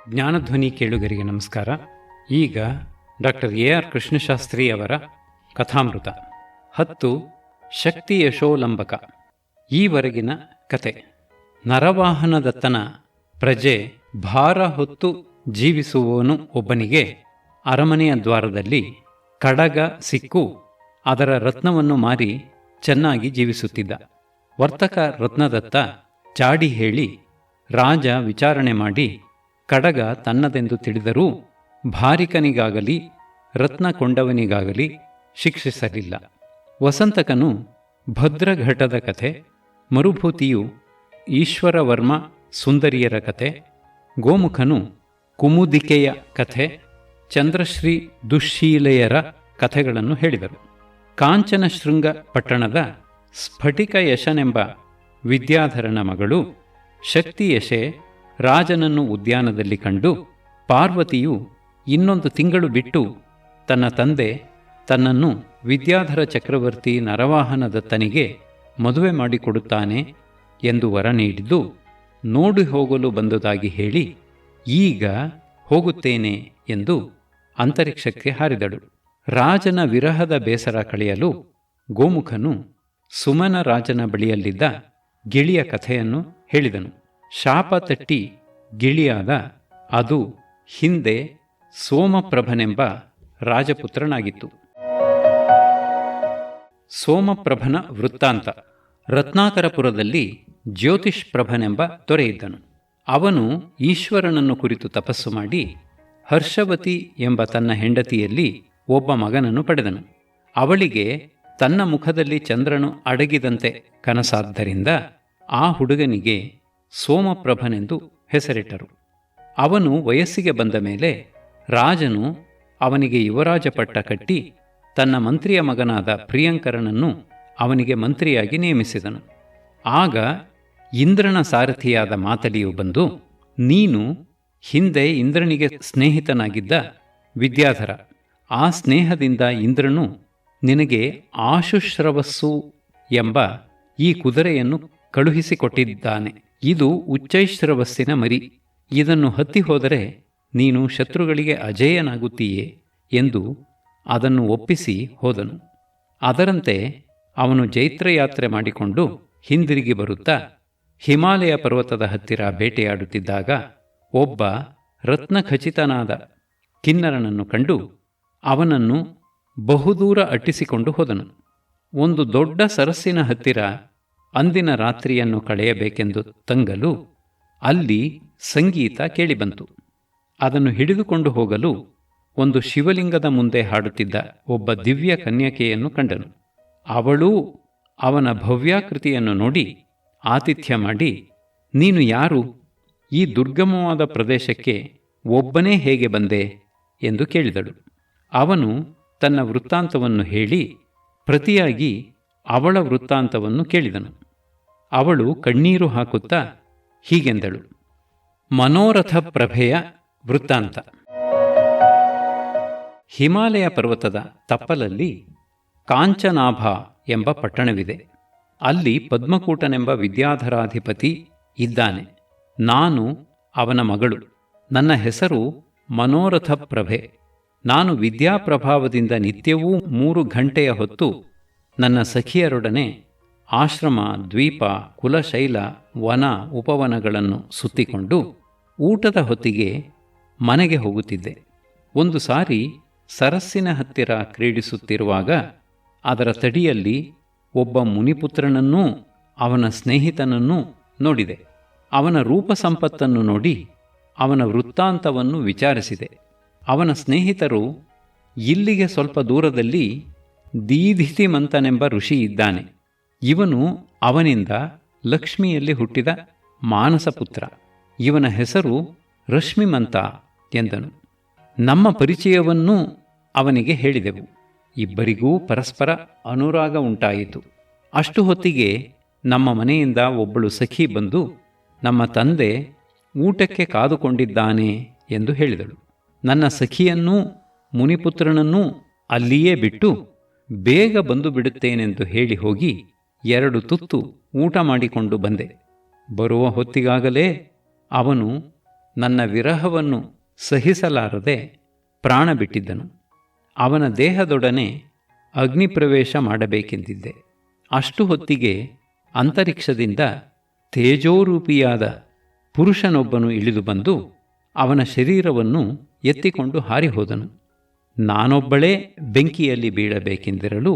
ಜ್ಞಾನಧ್ವನಿ ಕೇಳುಗರಿಗೆ ನಮಸ್ಕಾರ. ಈಗ ಡಾಕ್ಟರ್ ಎ.ಆರ್. ಕೃಷ್ಣಶಾಸ್ತ್ರಿ ಅವರ ಕಥಾಮೃತ 10 ಶಕ್ತಿ ಯಶೋಲಂಬಕ. ಈವರೆಗಿನ ಕತೆ. ನರವಾಹನದತ್ತನ ಪ್ರಜೆ ಭಾರ ಹೊತ್ತು ಜೀವಿಸುವವನು ಒಬ್ಬನಿಗೆ ಅರಮನೆಯ ದ್ವಾರದಲ್ಲಿ ಕಡಗ ಸಿಕ್ಕು ಅದರ ರತ್ನವನ್ನು ಮಾರಿ ಚೆನ್ನಾಗಿ ಜೀವಿಸುತ್ತಿದ್ದ. ವರ್ತಕ ರತ್ನದತ್ತ ಚಾಡಿ ಹೇಳಿ ರಾಜ ವಿಚಾರಣೆ ಮಾಡಿ ಕಡಗ ತನ್ನದೆಂದು ತಿಳಿದರೂ ಭಾರಿಕನಿಗಾಗಲಿ ರತ್ನ ಕೊಂಡವನಿಗಾಗಲಿ ಶಿಕ್ಷಿಸಲಿಲ್ಲ. ವಸಂತಕನು ಭದ್ರಘಟದ ಕಥೆ, ಮರುಭೂತಿಯು ಈಶ್ವರವರ್ಮ ಸುಂದರಿಯರ ಕಥೆ, ಗೋಮುಖನು ಕುಮುದಿಕೆಯ ಕಥೆ, ಚಂದ್ರಶ್ರೀ ದುಶ್ಶೀಲೆಯರ ಕಥೆಗಳನ್ನು ಹೇಳಿದರು. ಕಾಂಚನ ಶೃಂಗ ಪಟ್ಟಣದ ಸ್ಫಟಿಕ ಯಶನೆಂಬ ವಿದ್ಯಾಧರನ ಮಗಳು ಶಕ್ತಿಯಶೆ ರಾಜನನ್ನು ಉದ್ಯಾನದಲ್ಲಿ ಕಂಡು, ಪಾರ್ವತಿಯು ಇನ್ನೊಂದು ತಿಂಗಳು ಬಿಟ್ಟು ತನ್ನ ತಂದೆ ತನ್ನನ್ನು ವಿದ್ಯಾಧರ ಚಕ್ರವರ್ತಿ ನರವಾಹನದತ್ತನಿಗೆ ಮದುವೆ ಮಾಡಿಕೊಡುತ್ತಾನೆ ಎಂದು ವರ ನೀಡಿದ್ದು, ನೋಡಿ ಹೋಗಲು ಬಂದುದಾಗಿ ಹೇಳಿ ಈಗ ಹೋಗುತ್ತೇನೆ ಎಂದು ಅಂತರಿಕ್ಷಕ್ಕೆ ಹಾರಿದಳು. ರಾಜನ ವಿರಹದ ಬೇಸರ ಕಳೆಯಲು ಗೋಮುಖನು ಸುಮನ ರಾಜನ ಬಳಿಯಲ್ಲಿದ್ದ ಗಿಳಿಯ ಕಥೆಯನ್ನು ಹೇಳಿದನು. ಶಾಪ ತಟ್ಟಿ ಗಿಳಿಯಾದ ಅದು ಹಿಂದೆ ಸೋಮಪ್ರಭನೆಂಬ ರಾಜಪುತ್ರನಾಗಿತ್ತು. ಸೋಮಪ್ರಭನ ವೃತ್ತಾಂತ. ರತ್ನಾಕರಪುರದಲ್ಲಿ ಜ್ಯೋತಿಷ್ಪ್ರಭನೆಂಬ ದೊರೆಯಿದ್ದನು. ಅವನು ಈಶ್ವರನನ್ನು ಕುರಿತು ತಪಸ್ಸು ಮಾಡಿ ಹರ್ಷವತಿ ಎಂಬ ತನ್ನ ಹೆಂಡತಿಯಲ್ಲಿ ಒಬ್ಬ ಮಗನನ್ನು ಪಡೆದನು. ಅವಳಿಗೆ ತನ್ನ ಮುಖದಲ್ಲಿ ಚಂದ್ರನು ಅಡಗಿದಂತೆ ಕನಸಾದ್ದರಿಂದ ಆ ಹುಡುಗನಿಗೆ ಸೋಮಪ್ರಭನೆಂದು ಹೆಸರಿಟ್ಟರು. ಅವನು ವಯಸ್ಸಿಗೆ ಬಂದ ಮೇಲೆ ರಾಜನು ಅವನಿಗೆ ಯುವರಾಜ ಪಟ್ಟ ಕಟ್ಟಿ ತನ್ನ ಮಂತ್ರಿಯ ಮಗನಾದ ಪ್ರಿಯಂಕರನನ್ನು ಅವನಿಗೆ ಮಂತ್ರಿಯಾಗಿ ನೇಮಿಸಿದನು. ಆಗ ಇಂದ್ರನ ಸಾರಥಿಯಾದ ಮಾತಲಿಯು ಬಂದು, ನೀನು ಹಿಂದೆ ಇಂದ್ರನಿಗೆ ಸ್ನೇಹಿತನಾಗಿದ್ದ ವಿದ್ಯಾಧರ, ಆ ಸ್ನೇಹದಿಂದ ಇಂದ್ರನು ನಿನಗೆ ಆಶುಶ್ರವಸ್ಸು ಎಂಬ ಈ ಕುದುರೆಯನ್ನು ಕಳುಹಿಸಿಕೊಟ್ಟಿದ್ದಾನೆ. ಇದು ಉಚ್ಚೈಶ್ರವಸ್ಸಿನ ಮರಿ. ಇದನ್ನು ಹತ್ತಿ ಹೋದರೆ ನೀನು ಶತ್ರುಗಳಿಗೆ ಅಜೇಯನಾಗುತ್ತೀಯೆ ಎಂದು ಅದನ್ನು ಒಪ್ಪಿಸಿ ಹೋದನು. ಅದರಂತೆ ಅವನು ಜೈತ್ರಯಾತ್ರೆ ಮಾಡಿಕೊಂಡು ಹಿಂದಿರುಗಿ ಬರುತ್ತಾ ಹಿಮಾಲಯ ಪರ್ವತದ ಹತ್ತಿರ ಬೇಟೆಯಾಡುತ್ತಿದ್ದಾಗ ಒಬ್ಬ ರತ್ನಖಚಿತನಾದ ಕಿನ್ನರನನ್ನು ಕಂಡು ಅವನನ್ನು ಬಹುದೂರ ಅಟ್ಟಿಸಿಕೊಂಡು ಹೋದನು. ಒಂದು ದೊಡ್ಡ ಸರಸ್ಸಿನ ಹತ್ತಿರ ಅಂದಿನ ರಾತ್ರಿಯನ್ನು ಕಳೆಯಬೇಕೆಂದು ತಂಗಲು ಅಲ್ಲಿ ಸಂಗೀತ ಕೇಳಿಬಂತು. ಅದನ್ನು ಹಿಡಿದುಕೊಂಡು ಹೋಗಲು ಒಂದು ಶಿವಲಿಂಗದ ಮುಂದೆ ಹಾಡುತ್ತಿದ್ದ ಒಬ್ಬ ದಿವ್ಯ ಕನ್ಯಕೆಯನ್ನು ಕಂಡನು. ಅವಳೂ ಅವನ ಭವ್ಯಾಕೃತಿಯನ್ನು ನೋಡಿ ಆತಿಥ್ಯ ಮಾಡಿ, ನೀನು ಯಾರು? ಈ ದುರ್ಗಮವಾದ ಪ್ರದೇಶಕ್ಕೆ ಒಬ್ಬನೇ ಹೇಗೆ ಬಂದೆ ಎಂದು ಕೇಳಿದಳು. ಅವನು ತನ್ನ ವೃತ್ತಾಂತವನ್ನು ಹೇಳಿ ಪ್ರತಿಯಾಗಿ ಅವಳ ವೃತ್ತಾಂತವನ್ನು ಕೇಳಿದನು. ಅವಳು ಕಣ್ಣೀರು ಹಾಕುತ್ತಾ ಹೀಗೆಂದಳು. ಮನೋರಥ ಪ್ರಭೆಯ ವೃತ್ತಾಂತ. ಹಿಮಾಲಯ ಪರ್ವತದ ತಪ್ಪಲಲ್ಲಿ ಕಾಂಚನಾಭ ಎಂಬ ಪಟ್ಟಣವಿದೆ. ಅಲ್ಲಿ ಪದ್ಮಕೂಟನೆಂಬ ವಿದ್ಯಾಧರಾಧಿಪತಿ ಇದ್ದಾನೆ. ನಾನು ಅವನ ಮಗಳು. ನನ್ನ ಹೆಸರು ಮನೋರಥ ಪ್ರಭೆ. ನಾನು ವಿದ್ಯಾಪ್ರಭಾವದಿಂದ ನಿತ್ಯವೂ 3 ಗಂಟೆಯ ಹೊತ್ತು ನನ್ನ ಸಖಿಯರೊಡನೆ ಆಶ್ರಮ, ದ್ವೀಪ, ಕುಲಶೈಲ, ವನ, ಉಪವನಗಳನ್ನು ಸುತ್ತಿಕೊಂಡು ಊಟದ ಹೊತ್ತಿಗೆ ಮನೆಗೆ ಹೋಗುತ್ತಿದ್ದೆ. ಒಂದು ಸಾರಿ ಸರಸ್ಸಿನ ಹತ್ತಿರ ಕ್ರೀಡಿಸುತ್ತಿರುವಾಗ ಅದರ ತಡಿಯಲ್ಲಿ ಒಬ್ಬ ಮುನಿಪುತ್ರನನ್ನೂ ಅವನ ಸ್ನೇಹಿತನನ್ನೂ ನೋಡಿದೆ. ಅವನ ರೂಪ ಸಂಪತ್ತನ್ನು ನೋಡಿ ಅವನ ವೃತ್ತಾಂತವನ್ನು ವಿಚಾರಿಸಿದೆ. ಅವನ ಸ್ನೇಹಿತರು, ಇಲ್ಲಿಗೆ ಸ್ವಲ್ಪ ದೂರದಲ್ಲಿ ದೀಧಿತಿಮಂತನೆಂಬ ಋಷಿ ಇದ್ದಾನೆ. ಇವನು ಅವನಿಂದ ಲಕ್ಷ್ಮಿಯಲ್ಲಿ ಹುಟ್ಟಿದ ಮಾನಸಪುತ್ರ. ಇವನ ಹೆಸರು ರಶ್ಮಿಮಂತ ಎಂದನು. ನಮ್ಮ ಪರಿಚಯವನ್ನೂ ಅವನಿಗೆ ಹೇಳಿದೆವು. ಇಬ್ಬರಿಗೂ ಪರಸ್ಪರ ಅನುರಾಗ ಉಂಟಾಯಿತು. ಅಷ್ಟು ಹೊತ್ತಿಗೆ ನಮ್ಮ ಮನೆಯಿಂದ ಒಬ್ಬಳು ಸಖಿ ಬಂದು, ನಮ್ಮ ತಂದೆ ಊಟಕ್ಕೆ ಕಾದುಕೊಂಡಿದ್ದಾನೆ ಎಂದು ಹೇಳಿದಳು. ನನ್ನ ಸಖಿಯನ್ನೂ ಮುನಿಪುತ್ರನನ್ನೂ ಅಲ್ಲಿಯೇ ಬಿಟ್ಟು ಬೇಗ ಬಂದು ಬಿಡುತ್ತೇನೆಂದು ಹೇಳಿ ಹೋಗಿ 2 ತುತ್ತು ಊಟ ಮಾಡಿಕೊಂಡು ಬಂದೆ. ಬರುವ ಹೊತ್ತಿಗಾಗಲೇ ಅವನು ನನ್ನ ವಿರಹವನ್ನು ಸಹಿಸಲಾರದೆ ಪ್ರಾಣ ಬಿಟ್ಟಿದ್ದನು. ಅವನ ದೇಹದೊಡನೆ ಅಗ್ನಿಪ್ರವೇಶ ಮಾಡಬೇಕೆಂದಿದ್ದೆ. ಅಷ್ಟು ಹೊತ್ತಿಗೆ ಅಂತರಿಕ್ಷದಿಂದ ತೇಜೋರೂಪಿಯಾದ ಪುರುಷನೊಬ್ಬನು ಇಳಿದು ಬಂದು ಅವನ ಶರೀರವನ್ನು ಎತ್ತಿಕೊಂಡು ಹಾರಿಹೋದನು. ನಾನೊಬ್ಬಳೇ ಬೆಂಕಿಯಲ್ಲಿ ಬೀಳಬೇಕೆಂದಿರಲು,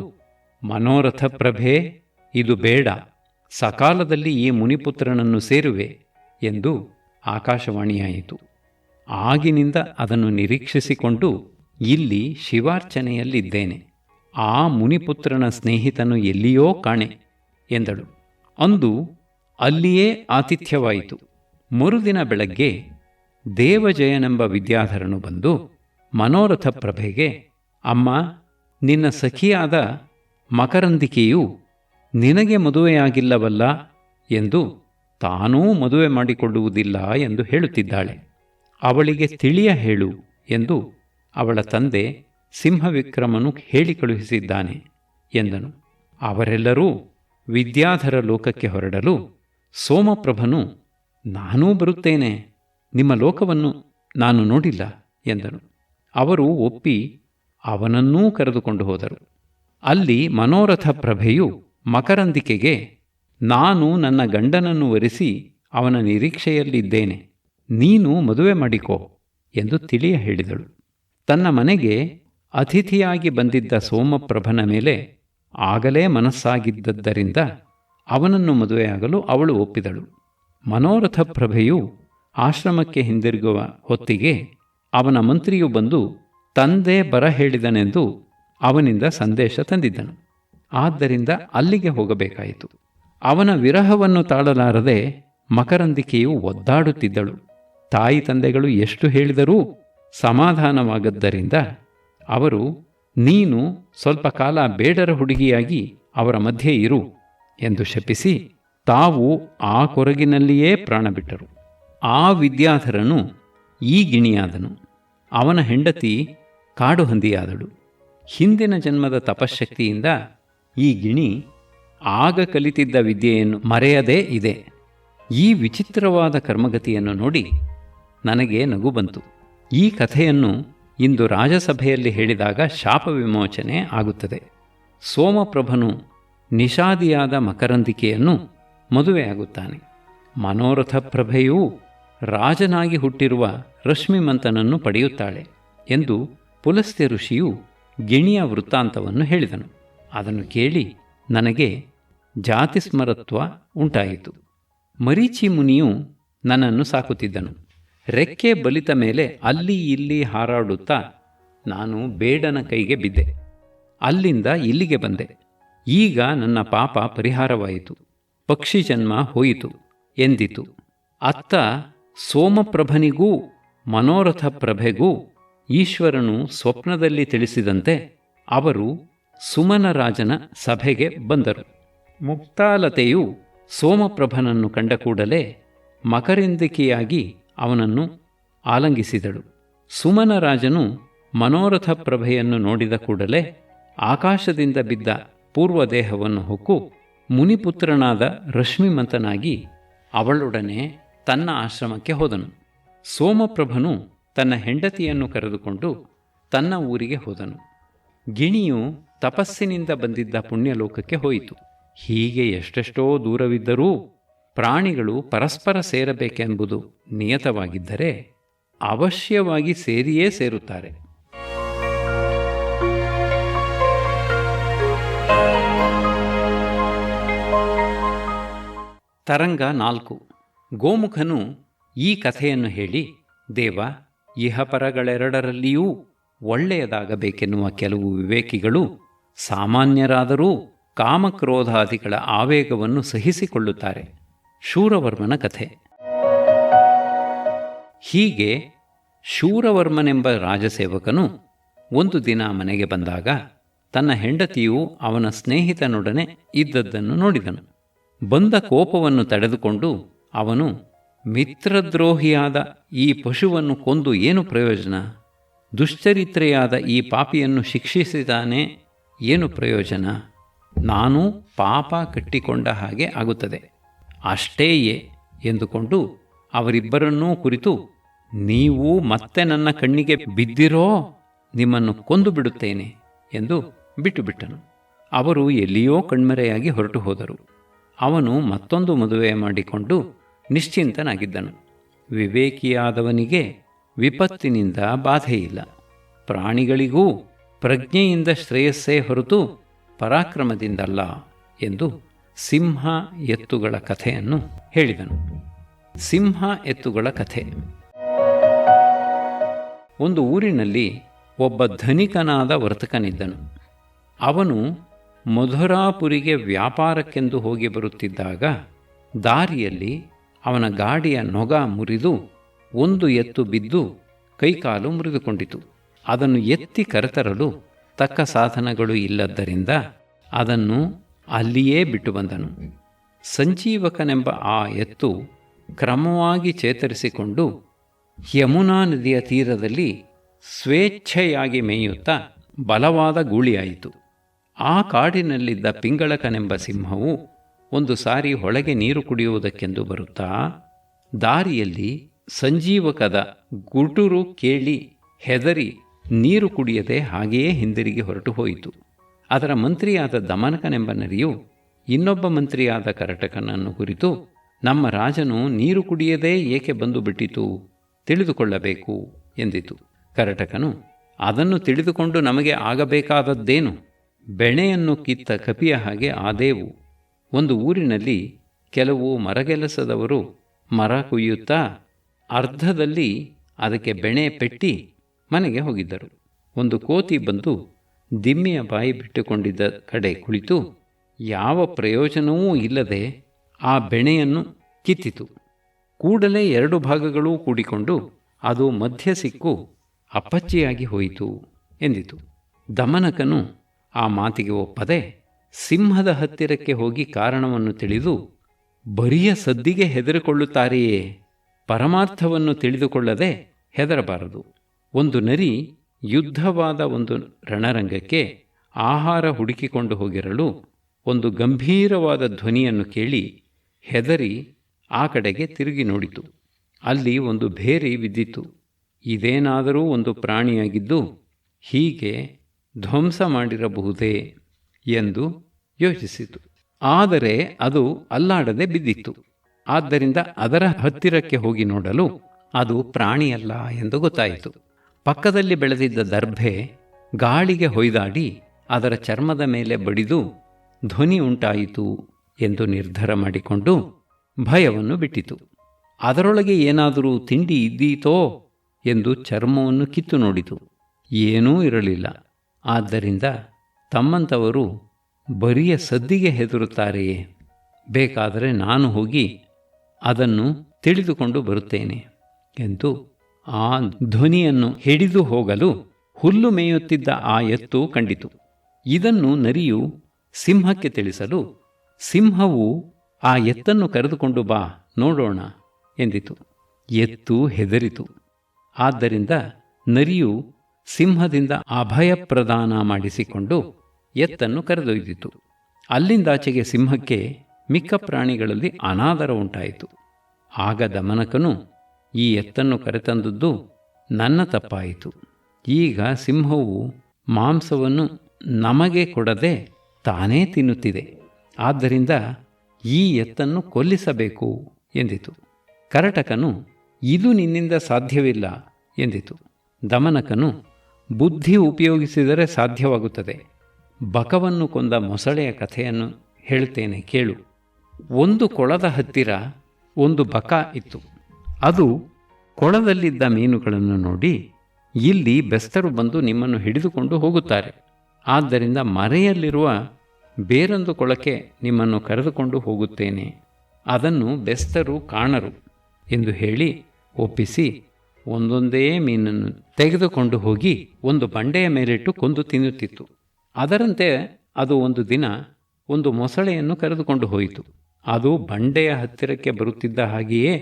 ಮನೋರಥ ಪ್ರಭೆ, ಇದು ಬೇಡ, ಸಕಾಲದಲ್ಲಿ ಈ ಮುನಿಪುತ್ರನನ್ನು ಸೇರುವೆ ಎಂದು ಆಕಾಶವಾಣಿಯಾಯಿತು. ಆಗಿನಿಂದ ಅದನ್ನು ನಿರೀಕ್ಷಿಸಿಕೊಂಡು ಇಲ್ಲಿ ಶಿವಾರ್ಚನೆಯಲ್ಲಿದ್ದೇನೆ. ಆ ಮುನಿಪುತ್ರನ ಸ್ನೇಹಿತನು ಎಲ್ಲಿಯೋ ಕಾಣೆ ಎಂದಳು. ಅಂದು ಅಲ್ಲಿಯೇ ಆತಿಥ್ಯವಾಯಿತು. ಮರುದಿನ ಬೆಳಗ್ಗೆ ದೇವಜಯನೆಂಬ ವಿದ್ಯಾಧರನು ಬಂದು ಮನೋರಥ ಪ್ರಭೆಗೆ, ಅಮ್ಮ, ನಿನ್ನ ಸಖಿಯಾದ ಮಕರಂದಿಕೆಯು ನಿನಗೆ ಮದುವೆಯಾಗಿಲ್ಲವಲ್ಲ ಎಂದು ತಾನೂ ಮದುವೆ ಮಾಡಿಕೊಳ್ಳುವುದಿಲ್ಲ ಎಂದು ಹೇಳುತ್ತಿದ್ದಾಳೆ. ಅವಳಿಗೆ ತಿಳಿಯ ಹೇಳು ಎಂದು ಅವಳ ತಂದೆ ಸಿಂಹವಿಕ್ರಮನು ಹೇಳಿ ಕಳುಹಿಸಿದ್ದಾನೆ ಎಂದನು. ಅವರೆಲ್ಲರೂ ವಿದ್ಯಾಧರ ಲೋಕಕ್ಕೆ ಹೊರಡಲು ಸೋಮಪ್ರಭನು, ನಾನೂ ಬರುತ್ತೇನೆ, ನಿಮ್ಮ ಲೋಕವನ್ನು ನಾನು ನೋಡಿಲ್ಲ ಎಂದನು. ಅವರು ಒಪ್ಪಿ ಅವನನ್ನೂ ಕರೆದುಕೊಂಡು ಹೋದರು. ಅಲ್ಲಿ ಮನೋರಥ ಪ್ರಭೆಯು ಮಕರಂದಿಕೆಗೆ, ನಾನು ನನ್ನ ಗಂಡನನ್ನು ವರಿಸಿ ಅವನ ನಿರೀಕ್ಷೆಯಲ್ಲಿದ್ದೇನೆ, ನೀನು ಮದುವೆ ಮಾಡಿಕೋ ಎಂದು ತಿಳಿಯ ಹೇಳಿದಳು. ತನ್ನ ಮನೆಗೆ ಅತಿಥಿಯಾಗಿ ಬಂದಿದ್ದ ಸೋಮಪ್ರಭನ ಮೇಲೆ ಆಗಲೇ ಮನಸ್ಸಾಗಿದ್ದರಿಂದ ಅವನನ್ನು ಮದುವೆಯಾಗಲು ಅವಳು ಒಪ್ಪಿದಳು. ಮನೋರಥ ಪ್ರಭೆಯು ಆಶ್ರಮಕ್ಕೆ ಹಿಂದಿರುಗುವ ಹೊತ್ತಿಗೆ ಅವನ ಮಂತ್ರಿಯು ಬಂದು ತಂದೆ ಬರ ಹೇಳಿದನೆಂದು ಅವನಿಂದ ಸಂದೇಶ ತಂದಿದ್ದನು. ಆದ್ದರಿಂದ ಅಲ್ಲಿಗೆ ಹೋಗಬೇಕಾಯಿತು. ಅವನ ವಿರಹವನ್ನು ತಾಳಲಾರದೆ ಮಕರಂದಿಕೆಯು ಒದ್ದಾಡುತ್ತಿದ್ದಳು. ತಾಯಿ ತಂದೆಗಳು ಎಷ್ಟು ಹೇಳಿದರೂ ಸಮಾಧಾನವಾಗದ್ದರಿಂದ ಅವರು, ನೀನು ಸ್ವಲ್ಪ ಕಾಲ ಬೇಡರ ಹುಡುಗಿಯಾಗಿ ಅವರ ಮಧ್ಯೆ ಇರು ಎಂದು ಶಪಿಸಿ ತಾವು ಆ ಕೊರಗಿನಲ್ಲಿಯೇ ಪ್ರಾಣ ಬಿಟ್ಟರು. ಆ ವಿದ್ಯಾಧರನು ಈ ಗಿಣಿಯಾದನು. ಅವನ ಹೆಂಡತಿ ಕಾಡು ಹಂದಿಯಾದಳು. ಹಿಂದಿನ ಜನ್ಮದ ತಪಶ್ಶಕ್ತಿಯಿಂದ ಈ ಗಿಣಿ ಆಗ ಕಲಿತಿದ್ದ ವಿದ್ಯೆಯನ್ನು ಮರೆಯದೇ ಇದೆ. ಈ ವಿಚಿತ್ರವಾದ ಕರ್ಮಗತಿಯನ್ನು ನೋಡಿ ನನಗೆ ನಗು ಬಂತು. ಈ ಕಥೆಯನ್ನು ಇಂದು ರಾಜಸಭೆಯಲ್ಲಿ ಹೇಳಿದಾಗ ಶಾಪ ವಿಮೋಚನೆ ಆಗುತ್ತದೆ. ಸೋಮಪ್ರಭನು ನಿಷಾದಿಯಾದ ಮಕರಂದಿಕೆಯನ್ನು ಮದುವೆಯಾಗುತ್ತಾನೆ. ಮನೋರಥ ಪ್ರಭೆಯೂ ರಾಜನಾಗಿ ಹುಟ್ಟಿರುವ ರಶ್ಮಿಮಂತನನ್ನು ಪಡೆಯುತ್ತಾಳೆ ಎಂದು ಪುಲಸ್ತ್ಯ ಋಷಿಯು ಗಿಣಿಯ ವೃತ್ತಾಂತವನ್ನು ಹೇಳಿದನು. ಅದನ್ನು ಕೇಳಿ ನನಗೆ ಜಾತಿಸ್ಮರತ್ವ ಉಂಟಾಯಿತು. ಮರೀಚಿ ಮುನಿಯು ನನ್ನನ್ನು ಸಾಕುತ್ತಿದ್ದನು. ರೆಕ್ಕೆ ಬಲಿತ ಮೇಲೆ ಅಲ್ಲಿ ಇಲ್ಲಿ ಹಾರಾಡುತ್ತಾ ನಾನು ಬೇಡನ ಕೈಗೆ ಬಿದ್ದೆ. ಅಲ್ಲಿಂದ ಇಲ್ಲಿಗೆ ಬಂದೆ. ಈಗ ನನ್ನ ಪಾಪ ಪರಿಹಾರವಾಯಿತು, ಪಕ್ಷಿ ಜನ್ಮ ಹೋಯಿತು ಎಂದಿತು. ಅತ್ತ ಸೋಮಪ್ರಭನಿಗೂ ಮನೋರಥ ಪ್ರಭೆಗೂ ಈಶ್ವರನು ಸ್ವಪ್ನದಲ್ಲಿ ತಿಳಿಸಿದಂತೆ ಅವರು ಸುಮನರಾಜನ ಸಭೆಗೆ ಬಂದರು. ಮುಕ್ತಾಲತೆಯು ಸೋಮಪ್ರಭನನ್ನು ಕಂಡ ಕೂಡಲೇ ಮಕರಂದಿಕೆಯಾಗಿ ಅವನನ್ನು ಆಲಂಗಿಸಿದಳು. ಸುಮನರಾಜನು ಮನೋರಥ ಪ್ರಭೆಯನ್ನು ನೋಡಿದ ಕೂಡಲೇ ಆಕಾಶದಿಂದ ಬಿದ್ದ ಪೂರ್ವದೇಹವನ್ನು ಹೊಕ್ಕು ಮುನಿಪುತ್ರನಾದ ರಶ್ಮಿಮಂತನಾಗಿ ಅವಳೊಡನೆ ತನ್ನ ಆಶ್ರಮಕ್ಕೆ ಹೋದನು. ಸೋಮಪ್ರಭನು ತನ್ನ ಹೆಂಡತಿಯನ್ನು ಕರೆದುಕೊಂಡು ತನ್ನ ಊರಿಗೆ ಹೋದನು. ಗಿಣಿಯು ತಪಸ್ಸಿನಿಂದ ಬಂದಿದ್ದ ಪುಣ್ಯಲೋಕಕ್ಕೆ ಹೋಯಿತು. ಹೀಗೆ ಎಷ್ಟೆಷ್ಟೋ ದೂರವಿದ್ದರೂ ಪ್ರಾಣಿಗಳು ಪರಸ್ಪರ ಸೇರಬೇಕೆಂಬುದು ನಿಯತವಾಗಿದ್ದರೆ ಅವಶ್ಯವಾಗಿ ಸೇರಿಯೇ ಸೇರುತ್ತಾರೆ. ತರಂಗ 4. ಗೋಮುಖನು ಈ ಕಥೆಯನ್ನು ಹೇಳಿ, ದೇವ, ಇಹಪರಗಳೆರಡರಲ್ಲಿಯೂ ಒಳ್ಳೆಯದಾಗಬೇಕೆನ್ನುವ ಕೆಲವು ವಿವೇಕಿಗಳು ಸಾಮಾನ್ಯರಾದರೂ ಕಾಮಕ್ರೋಧಾದಿಗಳ ಆವೇಗವನ್ನು ಸಹಿಸಿಕೊಳ್ಳುತ್ತಾರೆ. ಶೂರವರ್ಮನ ಕಥೆ. ಹೀಗೆ ಶೂರವರ್ಮನೆಂಬ ರಾಜಸೇವಕನು ಒಂದು ದಿನ ಮನೆಗೆ ಬಂದಾಗ ತನ್ನ ಹೆಂಡತಿಯು ಅವನ ಸ್ನೇಹಿತನೊಡನೆ ಇದ್ದದ್ದನ್ನು ನೋಡಿದನು. ಬಂದ ಕೋಪವನ್ನು ತಡೆದುಕೊಂಡು ಅವನು, ಮಿತ್ರದ್ರೋಹಿಯಾದ ಈ ಪಶುವನ್ನು ಕೊಂದು ಏನು ಪ್ರಯೋಜನ? ದುಶ್ಚರಿತ್ರೆಯಾದ ಈ ಪಾಪಿಯನ್ನು ಶಿಕ್ಷಿಸಿದಾನೆ, ಏನು ಪ್ರಯೋಜನ? ನಾನು ಪಾಪ ಕಟ್ಟಿಕೊಂಡ ಹಾಗೆ ಆಗುತ್ತದೆ, ಅಷ್ಟೇಯೇ ಎಂದುಕೊಂಡು ಅವರಿಬ್ಬರನ್ನೂ ಕುರಿತು ನೀವು ಮತ್ತೆ ನನ್ನ ಕಣ್ಣಿಗೆ ಬಿದ್ದಿರೋ ನಿಮ್ಮನ್ನು ಕೊಂದು ಬಿಡುತ್ತೇನೆ ಎಂದು ಬಿಟ್ಟು ಬಿಟ್ಟನು. ಅವರು ಎಲ್ಲಿಯೋ ಕಣ್ಮರೆಯಾಗಿ ಹೊರಟು ಹೋದರು. ಅವನು ಮತ್ತೊಂದು ಮದುವೆ ಮಾಡಿಕೊಂಡು ನಿಶ್ಚಿಂತನಾಗಿದ್ದನು. ವಿವೇಕಿಯಾದವನಿಗೆ ವಿಪತ್ತಿನಿಂದ ಬಾಧೆಯಿಲ್ಲ. ಪ್ರಾಣಿಗಳಿಗೂ ಪ್ರಜ್ಞೆಯಿಂದ ಶ್ರೇಯಸ್ಸೇ ಹೊರತು ಪರಾಕ್ರಮದಿಂದಲ್ಲ ಎಂದು ಸಿಂಹ ಎತ್ತುಗಳ ಕಥೆಯನ್ನು ಹೇಳಿದನು. ಸಿಂಹ ಎತ್ತುಗಳ ಕಥೆ. ಒಂದು ಊರಿನಲ್ಲಿ ಒಬ್ಬ ಧನಿಕನಾದ ವರ್ತಕನಿದ್ದನು. ಅವನು ಮಧುರಾಪುರಿಗೆ ವ್ಯಾಪಾರಕ್ಕೆಂದು ಹೋಗಿ ಬರುತ್ತಿದ್ದಾಗ ದಾರಿಯಲ್ಲಿ ಅವನ ಗಾಡಿಯ ನೊಗ ಮುರಿದು ಒಂದು ಎತ್ತು ಬಿದ್ದು ಕೈಕಾಲು ಮುರಿದುಕೊಂಡಿತು. ಅದನ್ನು ಎತ್ತಿ ಕರೆತರಲು ತಕ್ಕ ಸಾಧನಗಳು ಇಲ್ಲದ್ದರಿಂದ ಅದನ್ನು ಅಲ್ಲಿಯೇ ಬಿಟ್ಟು ಬಂದನು. ಸಂಜೀವಕನೆಂಬ ಆ ಎತ್ತು ಕ್ರಮವಾಗಿ ಚೇತರಿಸಿಕೊಂಡು ಯಮುನಾ ನದಿಯ ತೀರದಲ್ಲಿ ಸ್ವೇಚ್ಛೆಯಾಗಿ ಮೇಯುತ್ತಾ ಬಲವಾದ ಗೂಳಿಯಾಯಿತು. ಆ ಕಾಡಿನಲ್ಲಿದ್ದ ಪಿಂಗಳಕನೆಂಬ ಸಿಂಹವು ಒಂದು ಸಾರಿ ಹೊಳೆಗೆ ನೀರು ಕುಡಿಯುವುದಕ್ಕೆಂದು ಬರುತ್ತಾ ದಾರಿಯಲ್ಲಿ ಸಂಜೀವಕದ ಗುಟುರು ಕೇಳಿ ಹೆದರಿ ನೀರು ಕುಡಿಯದೆ ಹಾಗೆಯೇ ಹಿಂದಿರುಗಿ ಹೊರಟು ಹೋಯಿತು. ಅದರ ಮಂತ್ರಿಯಾದ ದಮನಕನೆಂಬ ನರಿಯು ಇನ್ನೊಬ್ಬ ಮಂತ್ರಿಯಾದ ಕರಟಕನನ್ನು ಕುರಿತು, ನಮ್ಮ ರಾಜನು ನೀರು ಕುಡಿಯದೇ ಏಕೆ ಬಂದು ಬಿಟ್ಟಿತು, ತಿಳಿದುಕೊಳ್ಳಬೇಕು ಎಂದಿತು. ಕರಟಕನು, ಅದನ್ನು ತಿಳಿದುಕೊಂಡು ನಮಗೆ ಆಗಬೇಕಾದದ್ದೇನು? ಬೆಣೆಯನ್ನು ಕಿತ್ತ ಕಪಿಯ ಹಾಗೆ ಆದೇವು. ಒಂದು ಊರಿನಲ್ಲಿ ಕೆಲವು ಮರಗೆಲಸದವರು ಮರ ಕೊಯ್ಯುತ್ತಾ ಅರ್ಧದಲ್ಲಿ ಅದಕ್ಕೆ ಬೆಣೆ ಪೆಟ್ಟಿ ಮನೆಗೆ ಹೋಗಿದ್ದರು. ಒಂದು ಕೋತಿ ಬಂದು ದಿಮ್ಮಿಯ ಬಾಯಿ ಬಿಟ್ಟುಕೊಂಡಿದ್ದ ಕಡೆ ಕುಳಿತು ಯಾವ ಪ್ರಯೋಜನವೂ ಇಲ್ಲದೆ ಆ ಬೆಣೆಯನ್ನು ಕಿತ್ತಿತು. ಕೂಡಲೇ 2 ಭಾಗಗಳೂ ಕೂಡಿಕೊಂಡು ಅದು ಮಧ್ಯ ಸಿಕ್ಕು ಅಪ್ಪಚ್ಚಿಯಾಗಿ ಹೋಯಿತು ಎಂದಿತು. ದಮನಕನು ಆ ಮಾತಿಗೆ ಒಪ್ಪದೆ ಸಿಂಹದ ಹತ್ತಿರಕ್ಕೆ ಹೋಗಿ ಕಾರಣವನ್ನು ತಿಳಿದು, ಬರಿಯ ಸದ್ದಿಗೆ ಹೆದರಿಕೊಳ್ಳುತ್ತಾರೆಯೇ, ಪರಮಾರ್ಥವನ್ನು ತಿಳಿದುಕೊಳ್ಳದೆ ಹೆದರಬಾರದು. ಒಂದು ನರಿ ಯುದ್ಧವಾದ ಒಂದು ರಣರಂಗಕ್ಕೆ ಆಹಾರ ಹುಡುಕಿಕೊಂಡು ಹೋಗಿರಲು ಒಂದು ಗಂಭೀರವಾದ ಧ್ವನಿಯನ್ನು ಕೇಳಿ ಹೆದರಿ ಆ ಕಡೆಗೆ ತಿರುಗಿ ನೋಡಿತು. ಅಲ್ಲಿ ಒಂದು ಭೇರಿ ಬಿದ್ದಿತು. ಇದೇನಾದರೂ ಒಂದು ಪ್ರಾಣಿಯಾಗಿದ್ದು ಹೀಗೆ ಧ್ವಂಸ ಮಾಡಿರಬಹುದೇ ಎಂದು ಯೋಚಿಸಿತು. ಆದರೆ ಅದು ಅಲ್ಲಾಡದೆ ಬಿದ್ದಿತ್ತು. ಆದ್ದರಿಂದ ಅದರ ಹತ್ತಿರಕ್ಕೆ ಹೋಗಿ ನೋಡಲು ಅದು ಪ್ರಾಣಿಯಲ್ಲ ಎಂದು ಗೊತ್ತಾಯಿತು. ಪಕ್ಕದಲ್ಲಿ ಬೆಳೆದಿದ್ದ ದರ್ಭೆ ಗಾಳಿಗೆ ಹೊಯ್ದಾಡಿ ಅದರ ಚರ್ಮದ ಮೇಲೆ ಬಡಿದು ಧ್ವನಿ ಉಂಟಾಯಿತು ಎಂದು ನಿರ್ಧಾರ ಮಾಡಿಕೊಂಡು ಭಯವನ್ನು ಬಿಟ್ಟಿತು. ಅದರೊಳಗೆ ಏನಾದರೂ ತಿಂಡಿ ಇದ್ದೀತೋ ಎಂದು ಚರ್ಮವನ್ನು ಕಿತ್ತು ನೋಡಿತು. ಏನೂ ಇರಲಿಲ್ಲ. ಆದ್ದರಿಂದ ತಮ್ಮಂಥವರು ಬರಿಯ ಸದ್ದಿಗೆ ಹೆದರುತ್ತಾರೆಯೇ, ಬೇಕಾದರೆ ನಾನು ಹೋಗಿ ಅದನ್ನು ತಿಳಿದುಕೊಂಡು ಬರುತ್ತೇನೆ ಎಂದು ಆ ಧ್ವನಿಯನ್ನು ಹಿಡಿದು ಹೋಗಲು ಹುಲ್ಲು ಮೇಯುತ್ತಿದ್ದ ಆ ಎತ್ತು ಕಂಡಿತು. ಇದನ್ನು ನರಿಯು ಸಿಂಹಕ್ಕೆ ತಿಳಿಸಲು ಸಿಂಹವು ಆ ಎತ್ತನ್ನು ಕರೆದುಕೊಂಡು ಬಾ ನೋಡೋಣ ಎಂದಿತು. ಎತ್ತು ಹೆದರಿತು. ಆದ್ದರಿಂದ ನರಿಯು ಸಿಂಹದಿಂದ ಅಭಯ ಪ್ರದಾನ ಮಾಡಿಸಿಕೊಂಡು ಎತ್ತನ್ನು ಕರೆದೊಯ್ದಿತು. ಅಲ್ಲಿಂದಾಚೆಗೆ ಸಿಂಹಕ್ಕೆ ಮಿಕ್ಕ ಪ್ರಾಣಿಗಳಲ್ಲಿ ಅನಾದರ ಉಂಟಾಯಿತು. ಆಗ ದಮನಕನು, ಈ ಎತ್ತನ್ನು ಕರೆತಂದದ್ದು ನನ್ನ ತಪ್ಪಾಯಿತು. ಈಗ ಸಿಂಹವು ಮಾಂಸವನ್ನು ನಮಗೆ ಕೊಡದೆ ತಾನೇ ತಿನ್ನುತ್ತಿದೆ. ಆದ್ದರಿಂದ ಈ ಎತ್ತನ್ನು ಕೊಲ್ಲಿಸಬೇಕು ಎಂದಿತು. ಕರಟಕನು, ಇದು ನಿನ್ನಿಂದ ಸಾಧ್ಯವಿಲ್ಲ ಎಂದಿತು. ದಮನಕನು, ಬುದ್ಧಿ ಉಪಯೋಗಿಸಿದರೆ ಸಾಧ್ಯವಾಗುತ್ತದೆ. ಬಕವನ್ನು ಕೊಂದ ಮೊಸಳೆಯ ಕಥೆಯನ್ನು ಹೇಳ್ತೇನೆ ಕೇಳು. ಒಂದು ಕೊಳದ ಹತ್ತಿರ ಒಂದು ಬಕ ಇತ್ತು. ಅದು ಕೊಳದಲ್ಲಿದ್ದ ಮೀನುಗಳನ್ನು ನೋಡಿ, ಇಲ್ಲಿ ಬೆಸ್ತರು ಬಂದು ನಿಮ್ಮನ್ನು ಹಿಡಿದುಕೊಂಡು ಹೋಗುತ್ತಾರೆ. ಆದ್ದರಿಂದ ಮರೆಯಲ್ಲಿರುವ ಬೇರೊಂದು ಕೊಳಕ್ಕೆ ನಿಮ್ಮನ್ನು ಕರೆದುಕೊಂಡು ಹೋಗುತ್ತೇನೆ. ಅದನ್ನು ಬೆಸ್ತರು ಕಾಣರು ಎಂದು ಹೇಳಿ ಒಪ್ಪಿಸಿ ಒಂದೊಂದೇ ಮೀನನ್ನು ತೆಗೆದುಕೊಂಡು ಹೋಗಿ ಒಂದು ಬಂಡೆಯ ಮೇಲಿಟ್ಟು ಕೊಂದು ತಿನ್ನುತ್ತಿತ್ತು. ಅದರಂತೆ ಅದು ಒಂದು ದಿನ ಒಂದು ಮೊಸಳೆಯನ್ನು ಕರೆದುಕೊಂಡು ಹೋಯಿತು. ಅದು ಬಂಡೆಯ ಹತ್ತಿರಕ್ಕೆ ಬರುತ್ತಿದ್ದ ಹಾಗೆಯೇ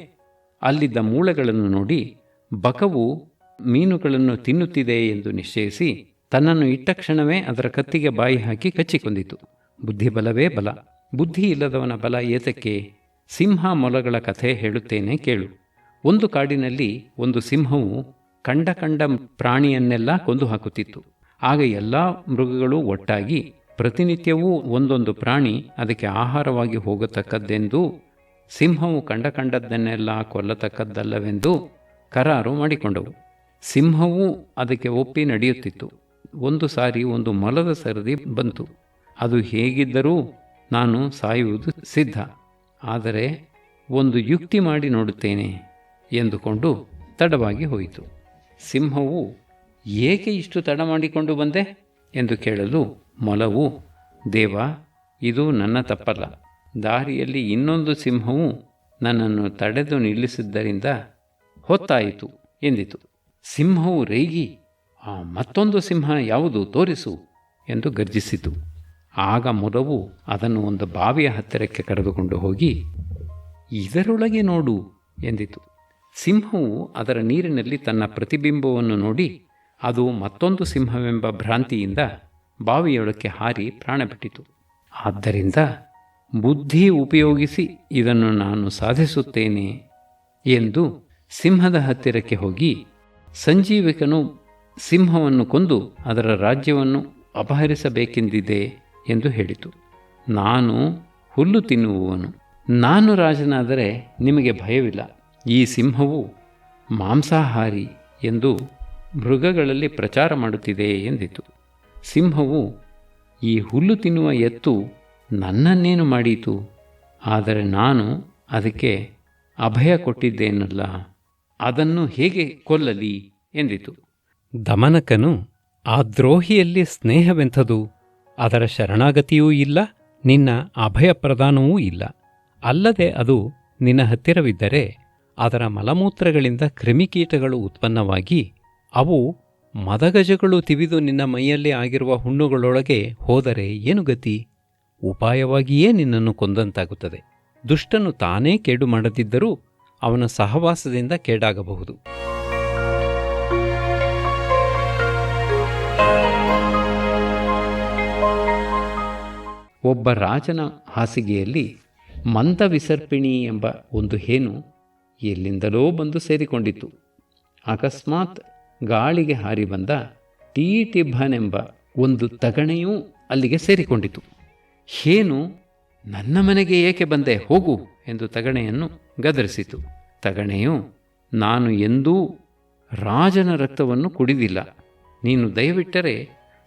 ಅಲ್ಲಿದ್ದ ಮೂಳೆಗಳನ್ನು ನೋಡಿ ಬಕವು ಮೀನುಗಳನ್ನು ತಿನ್ನುತ್ತಿದೆ ಎಂದು ನಿಶ್ಚಯಿಸಿ ತನ್ನನ್ನು ಇಟ್ಟ ಕ್ಷಣವೇ ಅದರ ಕತ್ತಿಗೆ ಬಾಯಿ ಹಾಕಿ ಕಚ್ಚಿಕೊಂದಿತು. ಬುದ್ಧಿಬಲವೇ ಬಲ. ಬುದ್ಧಿ ಇಲ್ಲದವನ ಬಲ ಏತಕ್ಕೆ? ಸಿಂಹ ಮೊಲಗಳ ಕಥೆ ಹೇಳುತ್ತೇನೆ ಕೇಳು. ಒಂದು ಕಾಡಿನಲ್ಲಿ ಒಂದು ಸಿಂಹವು ಕಂಡ ಪ್ರಾಣಿಯನ್ನೆಲ್ಲ ಕೊಂದು ಹಾಕುತ್ತಿತ್ತು. ಆಗ ಎಲ್ಲ ಮೃಗಗಳು ಒಟ್ಟಾಗಿ ಪ್ರತಿನಿತ್ಯವೂ ಒಂದೊಂದು ಪ್ರಾಣಿ ಅದಕ್ಕೆ ಆಹಾರವಾಗಿ ಹೋಗತಕ್ಕದ್ದೆಂದು, ಸಿಂಹವು ಕಂಡದ್ದನ್ನೆಲ್ಲ ಕೊಲ್ಲತಕ್ಕದ್ದಲ್ಲವೆಂದು ಕರಾರು ಮಾಡಿಕೊಂಡವು. ಸಿಂಹವೂ ಅದಕ್ಕೆ ಒಪ್ಪಿ ನಡೆಯುತ್ತಿತ್ತು. ಒಂದು ಸಾರಿ ಒಂದು ಮೊಲದ ಸರದಿ ಬಂತು. ಅದು ಹೇಗಿದ್ದರೂ ನಾನು ಸಾಯುವುದು ಸಿದ್ಧ, ಆದರೆ ಒಂದು ಯುಕ್ತಿ ಮಾಡಿ ನೋಡುತ್ತೇನೆ ಎಂದುಕೊಂಡು ತಡವಾಗಿ ಹೋಯಿತು. ಸಿಂಹವು ಏಕೆ ಇಷ್ಟು ತಡ ಮಾಡಿಕೊಂಡು ಬಂದೆ ಎಂದು ಕೇಳಲು ಮೊಲವು, ದೇವ, ಇದು ನನ್ನ ತಪ್ಪಲ್ಲ. ದಾರಿಯಲ್ಲಿ ಇನ್ನೊಂದು ಸಿಂಹವು ನನ್ನನ್ನು ತಡೆದು ನಿಲ್ಲಿಸಿದ್ದರಿಂದ ಹೊತ್ತಾಯಿತು ಎಂದಿತು. ಸಿಂಹವು ರೇಗಿ, ಆ ಮತ್ತೊಂದು ಸಿಂಹ ಯಾವುದು ತೋರಿಸು ಎಂದು ಗರ್ಜಿಸಿತು. ಆಗ ಮೊಲವು ಅದನ್ನು ಒಂದು ಬಾವಿಯ ಹತ್ತಿರಕ್ಕೆ ಕರೆದುಕೊಂಡು ಹೋಗಿ, ಇದರೊಳಗೆ ನೋಡು ಎಂದಿತು. ಸಿಂಹವು ಅದರ ನೀರಿನಲ್ಲಿ ತನ್ನ ಪ್ರತಿಬಿಂಬವನ್ನು ನೋಡಿ ಅದು ಮತ್ತೊಂದು ಸಿಂಹವೆಂಬ ಭ್ರಾಂತಿಯಿಂದ ಬಾವಿಯೊಳಕ್ಕೆ ಹಾರಿ ಪ್ರಾಣ ಬಿಟ್ಟಿತು. ಆದ್ದರಿಂದ ಬುದ್ಧಿ ಉಪಯೋಗಿಸಿ ಇದನ್ನು ನಾನು ಸಾಧಿಸುತ್ತೇನೆ ಎಂದು ಸಿಂಹದ ಹತ್ತಿರಕ್ಕೆ ಹೋಗಿ, ಸಂಜೀವಿಕನು ಸಿಂಹವನ್ನು ಕೊಂದು ಅದರ ರಾಜ್ಯವನ್ನು ಅಪಹರಿಸಬೇಕೆಂದಿದೆ ಎಂದು ಹೇಳಿತು. ನಾನು ಹುಲ್ಲು ತಿನ್ನುವವನು, ನಾನು ರಾಜನಾದರೆ ನಿಮಗೆ ಭಯವಿಲ್ಲ. ಈ ಸಿಂಹವು ಮಾಂಸಾಹಾರಿ ಎಂದು ಮೃಗಗಳಲ್ಲಿ ಪ್ರಚಾರ ಮಾಡುತ್ತಿದೆ ಎಂದಿತು. ಸಿಂಹವು, ಈ ಹುಲ್ಲು ತಿನ್ನುವ ಎತ್ತು ನನ್ನನ್ನೇನು ಮಾಡೀತು, ಆದರೆ ನಾನು ಅದಕ್ಕೆ ಅಭಯ ಕೊಟ್ಟಿದ್ದೇನಲ್ಲ, ಅದನ್ನು ಹೇಗೆ ಕೊಲ್ಲಲಿ ಎಂದಿತು. ದಮನಕನು, ಆ ದ್ರೋಹಿಯಲ್ಲಿ ಸ್ನೇಹವೆಂಥದು, ಅದರ ಶರಣಾಗತಿಯೂ ಇಲ್ಲ, ನಿನ್ನ ಅಭಯ ಪ್ರದಾನವೂ ಇಲ್ಲ. ಅಲ್ಲದೆ ಅದು ನಿನ್ನ ಹತ್ತಿರವಿದ್ದರೆ ಅದರ ಮಲಮೂತ್ರಗಳಿಂದ ಕ್ರಿಮಿಕೀಟಗಳು ಉತ್ಪನ್ನವಾಗಿ ಅವು ಮದಗಜಗಳು ತಿವಿದು ನಿನ್ನ ಮೈಯಲ್ಲಿ ಆಗಿರುವ ಹುಣ್ಣುಗಳೊಳಗೆ ಹೋದರೆ ಏನು ಗತಿ? ಉಪಾಯವಾಗಿಯೇ ನಿನ್ನನ್ನು ಕೊಂದಂತಾಗುತ್ತದೆ. ದುಷ್ಟನು ತಾನೇ ಕೇಡು ಮಾಡದಿದ್ದರೂ ಅವನ ಸಹವಾಸದಿಂದ ಕೇಡಾಗಬಹುದು. ಒಬ್ಬ ರಾಜನ ಹಾಸಿಗೆಯಲ್ಲಿ ಮಂದವಿಸರ್ಪಿಣಿ ಎಂಬ ಒಂದು ಹೇನು ಎಲ್ಲಿಂದಲೋ ಬಂದು ಸೇರಿಕೊಂಡಿತ್ತು. ಅಕಸ್ಮಾತ್ ಗಾಳಿಗೆ ಹಾರಿ ಬಂದ ಟೀಟಿಭನೆಂಬ ಒಂದು ತಗಣೆಯೂ ಅಲ್ಲಿಗೆ ಸೇರಿಕೊಂಡಿತು. ಹೇನು, ನನ್ನ ಮನೆಗೆ ಏಕೆ ಬಂದೆ, ಹೋಗು ಎಂದು ತಗಣೆಯನ್ನು ಗದರಿಸಿತು. ತಗಣೆಯು, ನಾನು ಎಂದೂ ರಾಜನ ರಕ್ತವನ್ನು ಕುಡಿದಿಲ್ಲ, ನೀನು ದಯವಿಟ್ಟರೆ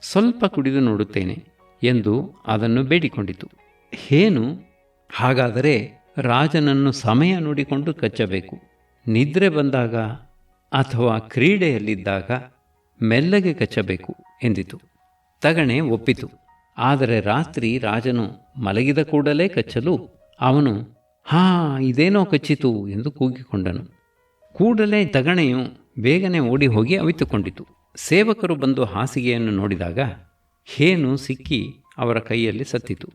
ಸ್ವಲ್ಪ ಕುಡಿದು ನೋಡುತ್ತೇನೆ ಎಂದು ಅದನ್ನು ಬೇಡಿಕೊಂಡಿತು. ಹೇನು, ಹಾಗಾದರೆ ರಾಜನನ್ನು ಸಮಯ ನೋಡಿಕೊಂಡು ಕಚ್ಚಬೇಕು, ನಿದ್ರೆ ಬಂದಾಗ ಅಥವಾ ಕ್ರೀಡೆಯಲ್ಲಿದ್ದಾಗ ಮೆಲ್ಲಗೆ ಕಚ್ಚಬೇಕು ಎಂದಿತು. ತಗಣೆ ಒಪ್ಪಿತು. ಆದರೆ ರಾತ್ರಿ ರಾಜನು ಮಲಗಿದ ಕೂಡಲೇ ಕಚ್ಚಲು ಅವನು, ಇದೇನೋ ಕಚ್ಚಿತು ಎಂದು ಕೂಗಿಕೊಂಡನು. ಕೂಡಲೇ ತಗಣೆಯು ಬೇಗನೆ ಓಡಿ ಹೋಗಿ ಅವಿತುಕೊಂಡಿತು. ಸೇವಕರು ಬಂದು ಹಾಸಿಗೆಯನ್ನು ನೋಡಿದಾಗ ಹೇನು ಸಿಕ್ಕಿ ಅವರ ಕೈಯಲ್ಲಿ ಸತ್ತಿತು.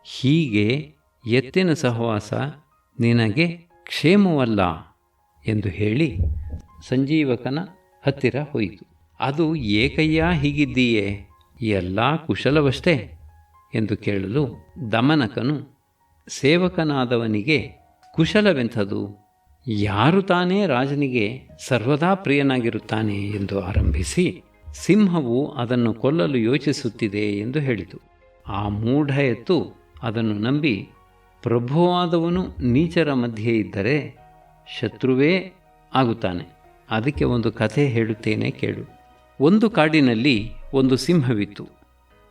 ಹೀಗೆ ಎತ್ತಿನ ಸಹವಾಸ ನಿನಗೆ ಕ್ಷೇಮವಲ್ಲ ಎಂದು ಹೇಳಿ ಸಂಜೀವಕನ ಹತ್ತಿರ ಹೋಯಿತು. ಅದು ಏಕಯ್ಯ ಹೀಗಿದ್ದೀಯೇ, ಎಲ್ಲ ಕುಶಲವಷ್ಟೇ ಎಂದು ಕೇಳಲು ದಮನಕನು, ಸೇವಕನಾದವನಿಗೆ ಕುಶಲವೆಂಥದು, ಯಾರು ತಾನೇ ರಾಜನಿಗೆ ಸರ್ವದಾ ಪ್ರಿಯನಾಗಿರುತ್ತಾನೆ ಎಂದು ಆರಂಭಿಸಿ, ಸಿಂಹವು ಅದನ್ನು ಕೊಲ್ಲಲು ಯೋಚಿಸುತ್ತಿದೆ ಎಂದು ಹೇಳಿತು. ಆ ಮೂಢ ಎತ್ತು ಅದನ್ನು ನಂಬಿ, ಪ್ರಭುವಾದವನು ನೀಚರ ಮಧ್ಯೆ ಇದ್ದರೆ ಶತ್ರುವೇ ಆಗುತ್ತಾನೆ. ಅದಕ್ಕೆ ಒಂದು ಕಥೆ ಹೇಳುತ್ತೇನೆ ಕೇಳು. ಒಂದು ಕಾಡಿನಲ್ಲಿ ಒಂದು ಸಿಂಹವಿತ್ತು.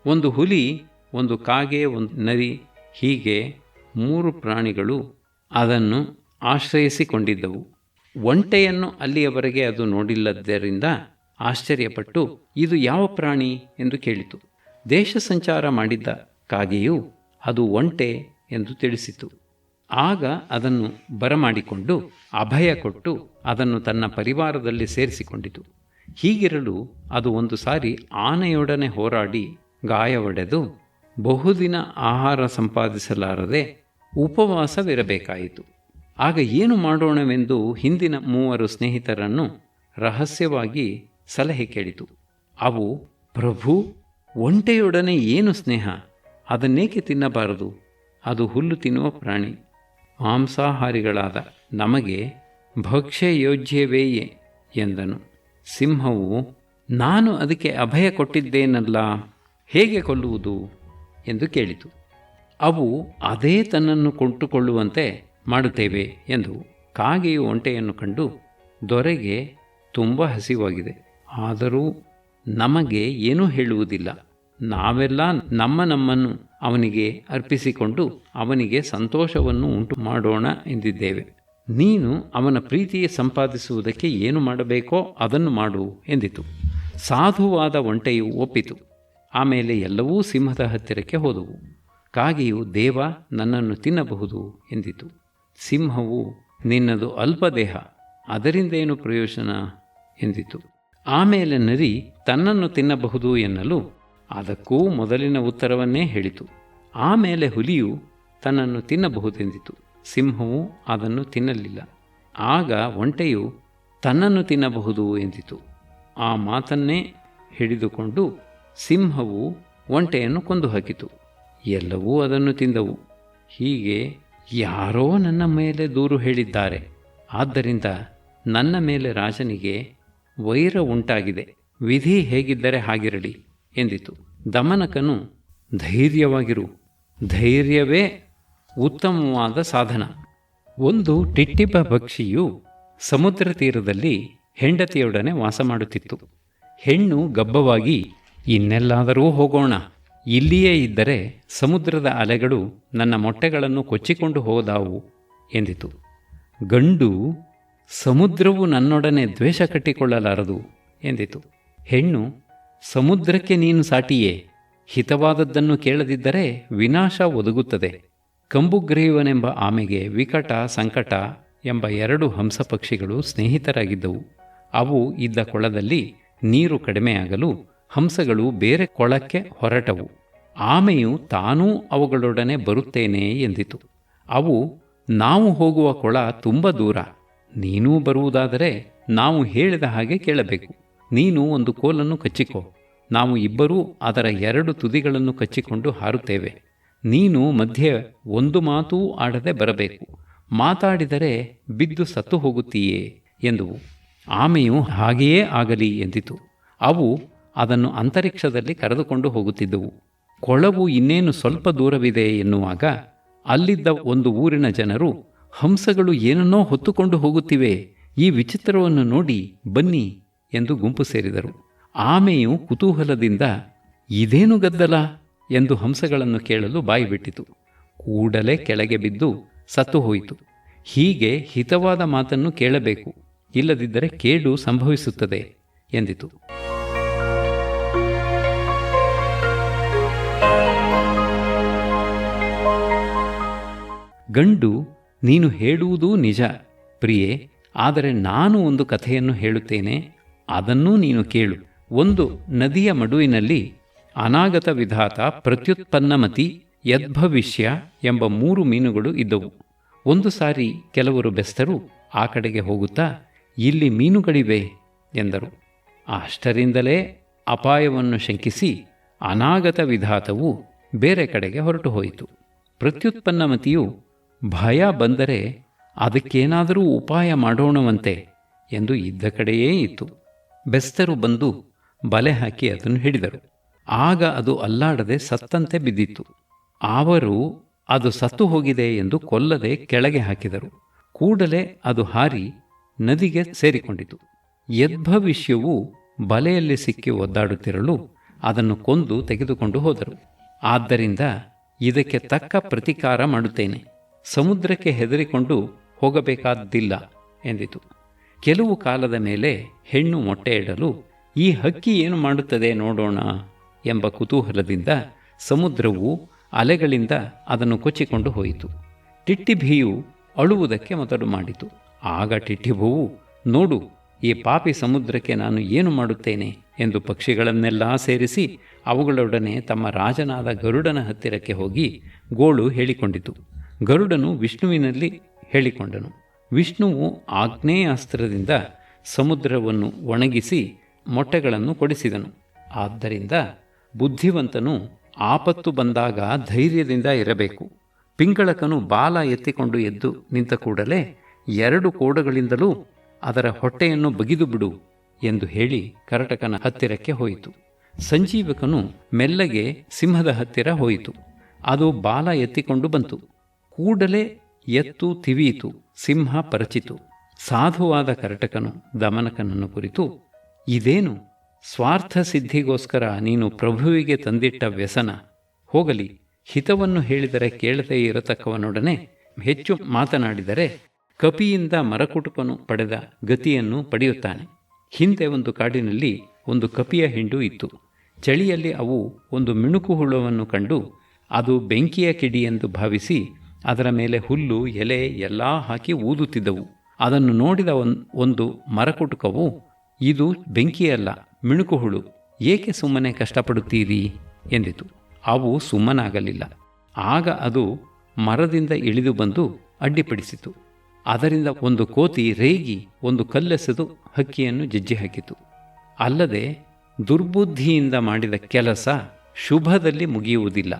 ಒಂದು ಹುಲಿ, ಒಂದು ಕಾಗೆ, ಒಂದು ನರಿ, ಹೀಗೆ 3 ಪ್ರಾಣಿಗಳು ಅದನ್ನು ಆಶ್ರಯಿಸಿಕೊಂಡಿದ್ದವು. ಒಂಟೆಯನ್ನು ಅಲ್ಲಿಯವರೆಗೆ ಅದು ನೋಡಿಲ್ಲದ್ದರಿಂದ ಆಶ್ಚರ್ಯಪಟ್ಟು, ಇದು ಯಾವ ಪ್ರಾಣಿ ಎಂದು ಕೇಳಿತು. ದೇಶ ಸಂಚಾರ ಮಾಡಿದ್ದ ಕಾಗೆಯು ಅದು ಒಂಟೆ ಎಂದು ತಿಳಿಸಿತು. ಆಗ ಅದನ್ನು ಬರಮಾಡಿಕೊಂಡು ಅಭಯ ಕೊಟ್ಟು ಅದನ್ನು ತನ್ನ ಪರಿವಾರದಲ್ಲಿ ಸೇರಿಸಿಕೊಂಡಿತು. ಹೀಗಿರಲು ಅದು ಒಂದು ಸಾರಿ ಆನೆಯೊಡನೆ ಹೋರಾಡಿ ಗಾಯವಡೆದು ಬಹುದಿನ ಆಹಾರ ಸಂಪಾದಿಸಲಾರದೆ ಉಪವಾಸವಿರಬೇಕಾಯಿತು. ಆಗ ಏನು ಮಾಡೋಣವೆಂದು ಹಿಂದಿನ 3 ಸ್ನೇಹಿತರನ್ನು ರಹಸ್ಯವಾಗಿ ಸಲಹೆ ಕೇಳಿತು. ಅವು, ಪ್ರಭು, ಒಂಟೆಯೊಡನೆ ಏನು ಸ್ನೇಹ, ಅದನ್ನೇಕೆ ತಿನ್ನಬಾರದು? ಅದು ಹುಲ್ಲು ತಿನ್ನುವ ಪ್ರಾಣಿ. ಮಾಂಸಾಹಾರಿಗಳಾದ ನಮಗೆ ಭಕ್ಷ್ಯಯೋಜ್ಯವೇಯೇ ಎಂದನು. ಸಿಂಹವು, ನಾನು ಅದಕ್ಕೆ ಅಭಯ ಕೊಟ್ಟಿದ್ದೇನಲ್ಲ, ಹೇಗೆ ಕೊಲ್ಲುವುದು ಎಂದು ಕೇಳಿತು. ಅವು ಅದೇ ತನ್ನನ್ನು ಕೊಂಟುಕೊಳ್ಳುವಂತೆ ಮಾಡುತ್ತೇವೆ ಎಂದು. ಕಾಗೆಯು ಒಂಟೆಯನ್ನು ಕಂಡು, ದೊರೆಗೆ ತುಂಬ ಹಸಿವಾಗಿದೆ, ಆದರೂ ನಮಗೆ ಏನೂ ಹೇಳುವುದಿಲ್ಲ. ನಾವೆಲ್ಲ ನಮ್ಮನ್ನು ಅವನಿಗೆ ಅರ್ಪಿಸಿಕೊಂಡು ಅವನಿಗೆ ಸಂತೋಷವನ್ನು ಉಂಟು ಮಾಡೋಣ ಎಂದಿದ್ದೇವೆ. ನೀನು ಅವನ ಪ್ರೀತಿಯ ಸಂಪಾದಿಸುವುದಕ್ಕೆ ಏನು ಮಾಡಬೇಕೋ ಅದನ್ನು ಮಾಡು ಎಂದಿತು. ಸಾಧುವಾದ ಒಂಟೆಯು ಒಪ್ಪಿತು. ಆಮೇಲೆ ಎಲ್ಲವೂ ಸಿಂಹದ ಹತ್ತಿರಕ್ಕೆ ಹೋದವು. ಕಾಗೆಯು, ದೇವ, ನನ್ನನ್ನು ತಿನ್ನಬಹುದು ಎಂದಿತು. ಸಿಂಹವು, ನಿನ್ನದು ಅಲ್ಪ ದೇಹ, ಅದರಿಂದೇನು ಪ್ರಯೋಜನ ಎಂದಿತು. ಆಮೇಲೆ ನರಿ ತನ್ನನ್ನು ತಿನ್ನಬಹುದು ಎನ್ನಲು ಅದಕ್ಕೂ ಮೊದಲಿನ ಉತ್ತರವನ್ನೇ ಹೇಳಿತು. ಆಮೇಲೆ ಹುಲಿಯು ತನ್ನನ್ನು ತಿನ್ನಬಹುದೆಂದಿತು. ಸಿಂಹವು ಅದನ್ನು ತಿನ್ನಲಿಲ್ಲ. ಆಗ ಒಂಟೆಯು ತನ್ನನ್ನು ತಿನ್ನಬಹುದು ಎಂದಿತು. ಆ ಮಾತನ್ನೇ ಹಿಡಿದುಕೊಂಡು ಸಿಂಹವು ಒಂಟೆಯನ್ನು ಕೊಂದು ಹಾಕಿತು. ಎಲ್ಲವೂ ಅದನ್ನು ತಿಂದವು. ಹೀಗೆ ಯಾರೋ ನನ್ನ ಮೇಲೆ ದೂರು ಹೇಳಿದ್ದಾರೆ, ಆದ್ದರಿಂದ ನನ್ನ ಮೇಲೆ ರಾಜನಿಗೆ ವೈರ ಉಂಟಾಗಿದೆ. ವಿಧಿ ಹೇಗಿದ್ದರೆ ಹಾಗಿರಲಿ ಎಂದಿತು. ದಮನಕನು, ಧೈರ್ಯವಾಗಿರು, ಧೈರ್ಯವೇ ಉತ್ತಮವಾದ ಸಾಧನ. ಒಂದು ಟಿಟ್ಟಿಬ ಪಕ್ಷಿಯು ಸಮುದ್ರ ತೀರದಲ್ಲಿ ಹೆಂಡತಿಯೊಡನೆ ವಾಸ ಮಾಡುತ್ತಿತ್ತು. ಹೆಣ್ಣು ಗಬ್ಬವಾಗಿ, ಇನ್ನೆಲ್ಲಾದರೂ ಹೋಗೋಣ, ಇಲ್ಲಿಯೇ ಇದ್ದರೆ ಸಮುದ್ರದ ಅಲೆಗಳು ನನ್ನ ಮೊಟ್ಟೆಗಳನ್ನು ಕೊಚ್ಚಿಕೊಂಡು ಹೋದಾವು ಎಂದಿತು. ಗಂಡು, ಸಮುದ್ರವು ನನ್ನೊಡನೆ ದ್ವೇಷ ಕಟ್ಟಿಕೊಳ್ಳಲಾರದು ಎಂದಿತು. ಹೆಣ್ಣು, ಸಮುದ್ರಕ್ಕೆ ನೀನು ಸಾಟಿಯೇ, ಹಿತವಾದದ್ದನ್ನು ಕೇಳದಿದ್ದರೆ ವಿನಾಶ ಒದಗುತ್ತದೆ. ಕಂಬುಗ್ರೀವನೆಂಬ ಆಮೆಗೆ ವಿಕಟ, ಸಂಕಟ ಎಂಬ 2 ಹಂಸಪಕ್ಷಿಗಳು ಸ್ನೇಹಿತರಾಗಿದ್ದವು. ಅವು ಇದ್ದ ಕೊಳದಲ್ಲಿ ನೀರು ಕಡಿಮೆಯಾಗಲು ಹಂಸಗಳು ಬೇರೆ ಕೊಳಕ್ಕೆ ಹೊರಟವು. ಆಮೆಯು ತಾನೂ ಅವುಗಳೊಡನೆ ಬರುತ್ತೇನೆ ಎಂದಿತು. ಅವು, ನಾವು ಹೋಗುವ ಕೊಳ ತುಂಬ ದೂರ, ನೀನೂ ಬರುವುದಾದರೆ ನಾವು ಹೇಳಿದ ಹಾಗೆ ಕೇಳಬೇಕು. ನೀನು ಒಂದು ಕೋಲನ್ನು ಕಚ್ಚಿಕೋ, ನಾವು ಇಬ್ಬರೂ ಅದರ 2 ತುದಿಗಳನ್ನು ಕಚ್ಚಿಕೊಂಡು ಹಾರುತ್ತೇವೆ. ನೀನು ಮಧ್ಯೆ ಒಂದು ಮಾತೂ ಆಡದೆ ಬರಬೇಕು. ಮಾತಾಡಿದರೆ ಬಿದ್ದು ಸತ್ತು ಹೋಗುತ್ತೀಯೇ ಎಂದುವು. ಆಮೆಯು ಹಾಗೆಯೇ ಆಗಲಿ ಎಂದಿತು. ಅವು ಅದನ್ನು ಅಂತರಿಕ್ಷದಲ್ಲಿ ಕರೆದುಕೊಂಡು ಹೋಗುತ್ತಿದ್ದವು. ಕೊಳವು ಇನ್ನೇನು ಸ್ವಲ್ಪ ದೂರವಿದೆ ಎನ್ನುವಾಗ ಅಲ್ಲಿದ್ದ ಒಂದು ಊರಿನ ಜನರು, ಹಂಸಗಳು ಏನನ್ನೋ ಹೊತ್ತುಕೊಂಡು ಹೋಗುತ್ತಿವೆ, ಈ ವಿಚಿತ್ರವನ್ನು ನೋಡಿ ಬನ್ನಿ ಎಂದು ಗುಂಪು ಸೇರಿದರು. ಆಮೆಯು ಕುತೂಹಲದಿಂದ, ಇದೇನು ಗದ್ದಲ ಎಂದು ಹಂಸಗಳನ್ನು ಕೇಳಲು ಬಾಯಿಬಿಟ್ಟಿತು. ಕೂಡಲೇ ಕೆಳಗೆ ಬಿದ್ದು ಸತ್ತು ಹೋಯಿತು. ಹೀಗೆ ಹಿತವಾದ ಮಾತನ್ನು ಕೇಳಬೇಕು, ಇಲ್ಲದಿದ್ದರೆ ಕೇಡು ಸಂಭವಿಸುತ್ತದೆ ಎಂದಿತು. ಗಂಡು, ನೀನು ಹೇಳುವುದೂ ನಿಜ ಪ್ರಿಯೆ, ಆದರೆ ನಾನು ಒಂದು ಕಥೆಯನ್ನು ಹೇಳುತ್ತೇನೆ, ಅದನ್ನೂ ನೀನು ಕೇಳು. ಒಂದು ನದಿಯ ಮಡುವಿನಲ್ಲಿ ಅನಾಗತ ವಿಧಾತ, ಪ್ರತ್ಯುತ್ಪನ್ನಮತಿ, ಯದ್ಭವಿಷ್ಯ ಎಂಬ 3 ಮೀನುಗಳು ಇದ್ದವು. ಒಂದು ಸಾರಿ ಕೆಲವರು ಬೆಸ್ತರು ಆ ಕಡೆಗೆ ಹೋಗುತ್ತಾ, ಇಲ್ಲಿ ಮೀನುಗಳಿವೆ ಎಂದರು. ಅಷ್ಟರಿಂದಲೇ ಅಪಾಯವನ್ನು ಶಂಕಿಸಿ ಅನಾಗತ ವಿಧಾತವು ಬೇರೆ ಕಡೆಗೆ ಹೊರಟು ಹೋಯಿತು. ಪ್ರತ್ಯುತ್ಪನ್ನಮತಿಯು, ಭಯ ಬಂದರೆ ಅದಕ್ಕೇನಾದರೂ ಉಪಾಯ ಮಾಡೋಣವಂತೆ ಎಂದು ಇದ್ದ ಕಡೆಯೇ ಇತ್ತು. ಬೆಸ್ತರು ಬಂದು ಬಲೆ ಹಾಕಿ ಅದನ್ನು ಹಿಡಿದರು. ಆಗ ಅದು ಅಲ್ಲಾಡದೆ ಸತ್ತಂತೆ ಬಿದ್ದಿತ್ತು. ಅವರು ಅದು ಸತ್ತು ಹೋಗಿದೆ ಎಂದು ಕೊಲ್ಲದೆ ಕೆಳಗೆ ಹಾಕಿದರು. ಕೂಡಲೇ ಅದು ಹಾರಿ ನದಿಗೆ ಸೇರಿಕೊಂಡಿತು. ಯದ್ಭವಿಷ್ಯವು ಬಲೆಯಲ್ಲಿ ಸಿಕ್ಕಿ ಒದ್ದಾಡುತ್ತಿರಲು ಅದನ್ನು ಕೊಂದು ತೆಗೆದುಕೊಂಡು ಹೋದರು. ಆದ್ದರಿಂದ ಇದಕ್ಕೆ ತಕ್ಕ ಪ್ರತಿಕಾರ ಮಾಡುತ್ತೇನೆ, ಸಮುದ್ರಕ್ಕೆ ಹೆದರಿಕೊಂಡು ಹೋಗಬೇಕಾದ್ದಿಲ್ಲ ಎಂದಿತು. ಕೆಲವು ಕಾಲದ ಮೇಲೆ ಹೆಣ್ಣು ಮೊಟ್ಟೆ ಇಡಲು, ಈ ಹಕ್ಕಿ ಏನು ಮಾಡುತ್ತದೆ ನೋಡೋಣ ಎಂಬ ಕುತೂಹಲದಿಂದ ಸಮುದ್ರವು ಅಲೆಗಳಿಂದ ಅದನ್ನು ಕೊಚ್ಚಿಕೊಂಡು ಹೋಯಿತು. ಟಿಟ್ಟಿಭಿಯು ಅಳುವುದಕ್ಕೆ ಮೊದಲು ಮಾಡಿತು. ಆಗ ಟಿಟ್ಟಿಭುವು, ನೋಡು, ಈ ಪಾಪಿ ಸಮುದ್ರಕ್ಕೆ ನಾನು ಏನು ಮಾಡುತ್ತೇನೆ ಎಂದು ಪಕ್ಷಿಗಳನ್ನೆಲ್ಲ ಸೇರಿಸಿ ಅವುಗಳೊಡನೆ ತಮ್ಮ ರಾಜನಾದ ಗರುಡನ ಹತ್ತಿರಕ್ಕೆ ಹೋಗಿ ಗೋಳು ಹೇಳಿಕೊಂಡಿತು. ಗರುಡನು ವಿಷ್ಣುವಿನಲ್ಲಿ ಹೇಳಿಕೊಂಡನು. ವಿಷ್ಣುವು ಆಗ್ನೇಯಾಸ್ತ್ರದಿಂದ ಸಮುದ್ರವನ್ನು ಒಣಗಿಸಿ ಮೊಟ್ಟೆಗಳನ್ನು ಕೊಡಿಸಿದನು. ಆದ್ದರಿಂದ ಬುದ್ಧಿವಂತನು ಆಪತ್ತು ಬಂದಾಗ ಧೈರ್ಯದಿಂದ ಇರಬೇಕು. ಪಿಂಗಳಕನು ಬಾಲ ಎತ್ತಿಕೊಂಡು ಎದ್ದು ನಿಂತ ಕೂಡಲೇ 2 ಕೋಡಗಳಿಂದಲೂ ಅದರ ಹೊಟ್ಟೆಯನ್ನು ಬಗಿದು ಬಿಡು ಎಂದು ಹೇಳಿ ಕರಟಕನ ಹತ್ತಿರಕ್ಕೆ ಹೋಯಿತು. ಸಂಜೀವಕನು ಮೆಲ್ಲಗೆ ಸಿಂಹದ ಹತ್ತಿರ ಹೋಯಿತು. ಅದು ಬಾಲ ಎತ್ತಿಕೊಂಡು ಬಂತು. ಕೂಡಲೇ ಎತ್ತು ತಿವಿಯಿತು, ಸಿಂಹ ಪರಚಿತು. ಸಾಧುವಾದ ಕರಟಕನು ದಮನಕನನ್ನು ಕುರಿತು, ಇದೇನು ಸ್ವಾರ್ಥ ಸಿದ್ಧಿಗೋಸ್ಕರ ನೀನು ಪ್ರಭುವಿಗೆ ತಂದಿಟ್ಟ ವ್ಯಸನ? ಹೋಗಲಿ, ಹಿತವನ್ನು ಹೇಳಿದರೆ ಕೇಳದೇ ಇರತಕ್ಕವನೊಡನೆ ಹೆಚ್ಚು ಮಾತನಾಡಿದರೆ ಕಪಿಯಿಂದ ಮರಕುಟುಕನು ಪಡೆದ ಗತಿಯನ್ನು ಪಡೆಯುತ್ತಾನೆ. ಹಿಂದೆ ಒಂದು ಕಾಡಿನಲ್ಲಿ ಒಂದು ಕಪಿಯ ಹಿಂಡು ಇತ್ತು. ಚಳಿಯಲ್ಲಿ ಅವು ಒಂದು ಮಿಣುಕು ಹುಳುವನ್ನು ಕಂಡು ಅದು ಬೆಂಕಿಯ ಕಿಡಿ ಎಂದು ಭಾವಿಸಿ ಅದರ ಮೇಲೆ ಹುಲ್ಲು ಎಲೆ ಎಲ್ಲ ಹಾಕಿ ಊದುತ್ತಿದ್ದವು. ಅದನ್ನು ನೋಡಿದ ಒಂದು ಮರಕುಟುಕವು, ಇದು ಬೆಂಕಿಯಲ್ಲ, ಮಿಣುಕು ಹುಳು, ಏಕೆ ಸುಮ್ಮನೆ ಕಷ್ಟಪಡುತ್ತೀರಿ ಎಂದಿತು. ಅವು ಸುಮ್ಮನಾಗಲಿಲ್ಲ. ಆಗ ಅದು ಮರದಿಂದ ಇಳಿದು ಬಂದು ಅಡ್ಡಿಪಡಿಸಿತು. ಅದರಿಂದ ಒಂದು ಕೋತಿ ರೇಗಿ ಒಂದು ಕಲ್ಲೆಸೆದು ಹಕ್ಕಿಯನ್ನು ಜಜ್ಜಿ ಹಾಕಿತು. ಅಲ್ಲದೆ ದುರ್ಬುದ್ಧಿಯಿಂದ ಮಾಡಿದ ಕೆಲಸ ಶುಭದಲ್ಲಿ ಮುಗಿಯುವುದಿಲ್ಲ.